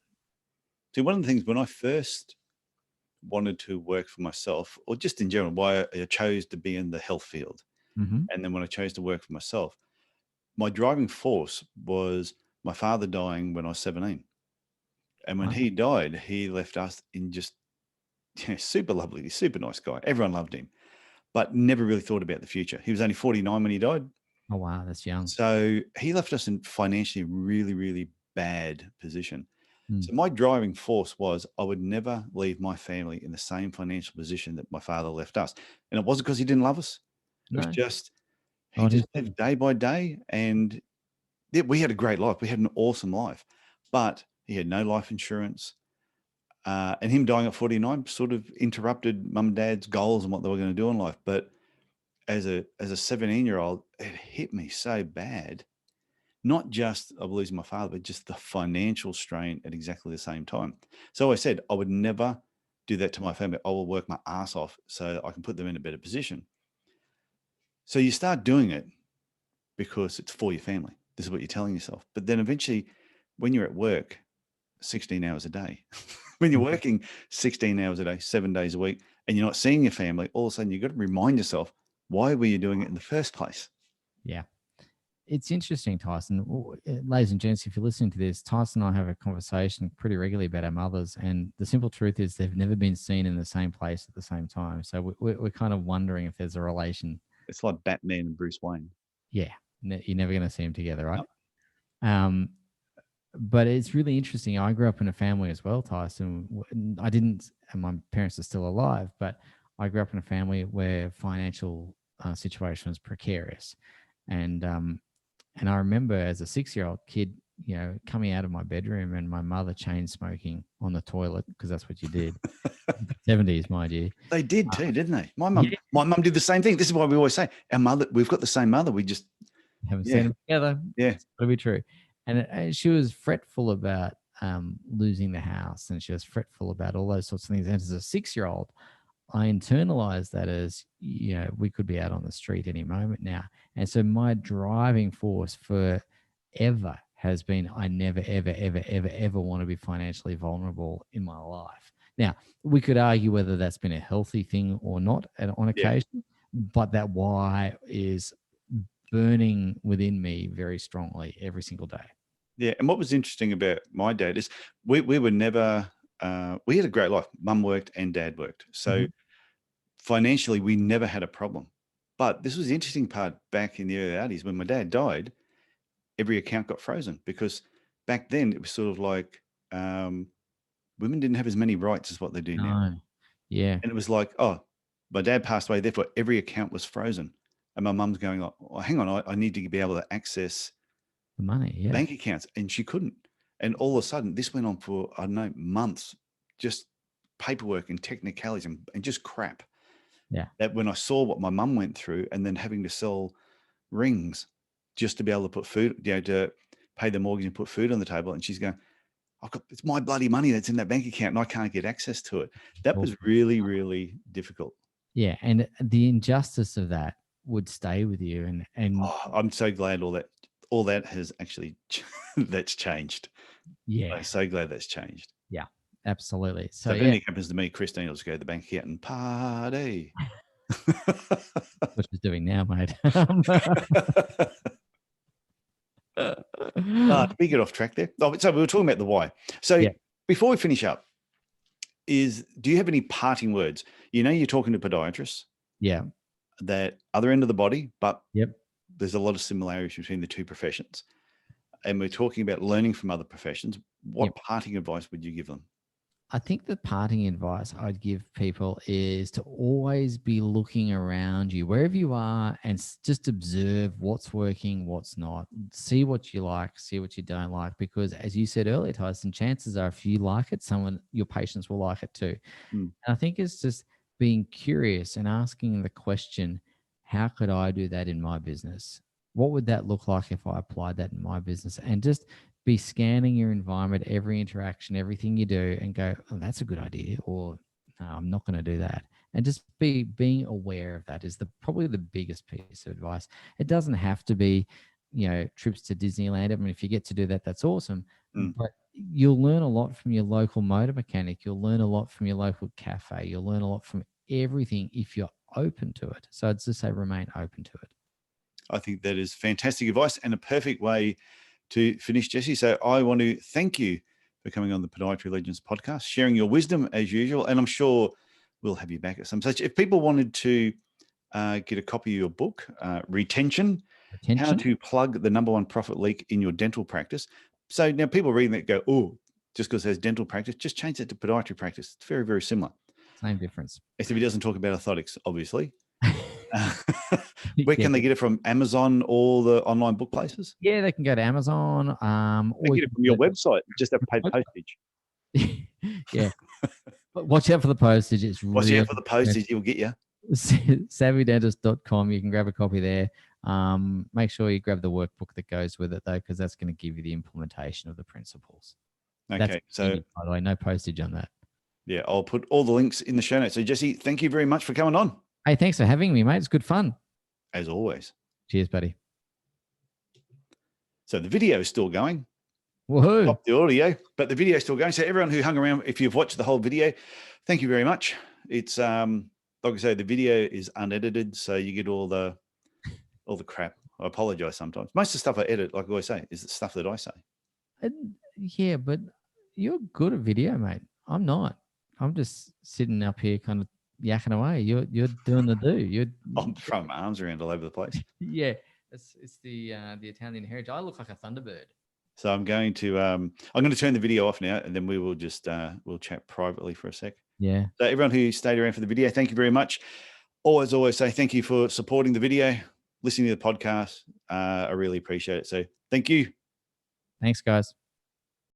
[SPEAKER 2] See, one of the things when I first wanted to work for myself, or just in general, why I chose to be in the health field. And then when I chose to work for myself, my driving force was my father dying when I was 17. And when he died, he left us in just super lovely, super nice guy. Everyone loved him, but never really thought about the future. He was only 49 when he died.
[SPEAKER 1] Oh, wow. That's young.
[SPEAKER 2] So he left us in financially really, really bad position.
[SPEAKER 1] Mm.
[SPEAKER 2] So my driving force was I would never leave my family in the same financial position that my father left us. And it wasn't because he didn't love us. It was
[SPEAKER 1] No,
[SPEAKER 2] just, he
[SPEAKER 1] not his
[SPEAKER 2] just lived
[SPEAKER 1] fault.
[SPEAKER 2] day by day. And yeah, we had a great life. We had an awesome life, but he had no life insurance. And him dying at 49 sort of interrupted mum and dad's goals and what they were going to do in life. But as a 17-year-old, it hit me so bad. Not just of losing my father, but just the financial strain at exactly the same time. So I said I would never do that to my family. I will work my ass off so I can put them in a better position. So you start doing it because it's for your family. This is what you're telling yourself. But then eventually, when you're at work 16 hours a day, when you're working 16 hours a day, 7 days a week, and you're not seeing your family, all of a sudden you've got to remind yourself, why were you doing it in the first place?
[SPEAKER 1] Yeah. It's interesting, Tyson. Ladies and gents, if you're listening to this, Tyson and I have a conversation pretty regularly about our mothers. And the simple truth is they've never been seen in the same place at the same time. So we're kind of wondering if there's a relation.
[SPEAKER 2] It's like Batman and Bruce Wayne.
[SPEAKER 1] Yeah. You're never going to see them together, right? No. But it's really interesting. I grew up in a family as well, Tyson. I didn't, and my parents are still alive, but I grew up in a family where financial situation was precarious. And I remember as a 6-year-old kid, coming out of my bedroom and my mother chain smoking on the toilet, because that's what you did. 70s, mind you.
[SPEAKER 2] They did too, didn't they? My
[SPEAKER 1] Yeah.
[SPEAKER 2] mum did the same thing. This is why we always say our mother, we've got the same mother. We just
[SPEAKER 1] Haven't seen them together.
[SPEAKER 2] Yeah.
[SPEAKER 1] It's got to be true. And she was fretful about losing the house, and she was fretful about all those sorts of things. And as a 6-year-old, I internalized that as, we could be out on the street any moment now. And so my driving force forever has been, I never, ever, ever, ever, ever want to be financially vulnerable in my life. Now, we could argue whether that's been a healthy thing or not on occasion, but that why is burning within me very strongly every single day.
[SPEAKER 2] Yeah. And what was interesting about my dad is we were never, we had a great life. Mum worked and dad worked. So financially, we never had a problem. But this was the interesting part back in the early 80s when my dad died, every account got frozen because back then it was sort of like women didn't have as many rights as what they do now.
[SPEAKER 1] Yeah.
[SPEAKER 2] And it was like, oh, my dad passed away, therefore every account was frozen. And my mum's going, oh, hang on, I need to be able to access
[SPEAKER 1] the money,
[SPEAKER 2] bank accounts. And she couldn't. And all of a sudden, this went on for, I don't know, months, just paperwork and technicalities and just crap.
[SPEAKER 1] Yeah.
[SPEAKER 2] That when I saw what my mum went through and then having to sell rings just to be able to put food, to pay the mortgage and put food on the table. And she's going, it's my bloody money that's in that bank account and I can't get access to it. That was really, really difficult.
[SPEAKER 1] Yeah. And the injustice of that would stay with you. And
[SPEAKER 2] I'm so glad all that has actually, that's changed.
[SPEAKER 1] Yeah.
[SPEAKER 2] I'm so glad that's changed.
[SPEAKER 1] Yeah, absolutely.
[SPEAKER 2] So if anything happens to me, Christine will just go to the bank account and party.
[SPEAKER 1] What she's doing now, mate.
[SPEAKER 2] We get off track there. So we were talking about the why. So before we finish up, do you have any parting words? You're talking to podiatrists.
[SPEAKER 1] Yeah.
[SPEAKER 2] That other end of the body, but there's a lot of similarities between the two professions. And we're talking about learning from other professions. What parting advice would you give them?
[SPEAKER 1] I think the parting advice I'd give people is to always be looking around you, wherever you are, and just observe what's working, what's not. See what you like, see what you don't like, because as you said earlier, Tyson, chances are if you like it, your patients will like it too. And I think it's just being curious and asking the question, how could I do that in my business? What would that look like if I applied that in my business? And just be scanning your environment, every interaction, everything you do, and go, oh, that's a good idea, or no, I'm not going to do that. And just being aware of that is probably the biggest piece of advice. It doesn't have to be, trips to Disneyland. I mean, if you get to do that, that's awesome. But you'll learn a lot from your local motor mechanic. You'll learn a lot from your local cafe. You'll learn a lot from everything if you're open to it. So I'd just say remain open to it.
[SPEAKER 2] I think that is fantastic advice and a perfect way to finish, Jesse. So I want to thank you for coming on the Podiatry Legends podcast, sharing your wisdom as usual. And I'm sure we'll have you back at some stage. If people wanted to get a copy of your book, Retention, how to plug the number one profit leak in your dental practice. So now people reading that go, oh, just because it says dental practice, just change it to podiatry practice. It's very, very similar.
[SPEAKER 1] Same difference.
[SPEAKER 2] Except he doesn't talk about orthotics, obviously. Where can they get it from? Amazon or the online book places?
[SPEAKER 1] Yeah, they can go to Amazon.
[SPEAKER 2] Or get it from your website. Just have to pay postage.
[SPEAKER 1] Yeah. But watch out for the postage. It's
[SPEAKER 2] watch
[SPEAKER 1] really
[SPEAKER 2] out for the postage. It'll get you.
[SPEAKER 1] SavvyDentist.com. You can grab a copy there. Make sure you grab the workbook that goes with it, though, because that's going to give you the implementation of the principles.
[SPEAKER 2] Okay. So,
[SPEAKER 1] by the way, no postage on that.
[SPEAKER 2] Yeah, I'll put all the links in the show notes. So, Jesse, thank you very much for coming on.
[SPEAKER 1] Hey, thanks for having me, mate. It's good fun.
[SPEAKER 2] As always.
[SPEAKER 1] Cheers, buddy.
[SPEAKER 2] So the video is still going.
[SPEAKER 1] Woohoo.
[SPEAKER 2] Stop the audio, but the video is still going. So everyone who hung around, if you've watched the whole video, thank you very much. It's like I say, the video is unedited, so you get all the crap. I apologize sometimes. Most of the stuff I edit, like I always say, is the stuff that I say.
[SPEAKER 1] Yeah, but you're good at video, mate. I'm not. I'm just sitting up here kind of yakking away. You're doing the do.
[SPEAKER 2] I'm throwing my arms around all over the place.
[SPEAKER 1] Yeah, it's the Italian heritage. I look like a Thunderbird. So
[SPEAKER 2] I'm going to turn the video off now, and then we will just we'll chat privately for a sec.
[SPEAKER 1] Yeah.
[SPEAKER 2] So everyone who stayed around for the video, thank you very much. Always say thank you for supporting the video, listening to the podcast. I really appreciate it. So thank you.
[SPEAKER 1] Thanks, guys.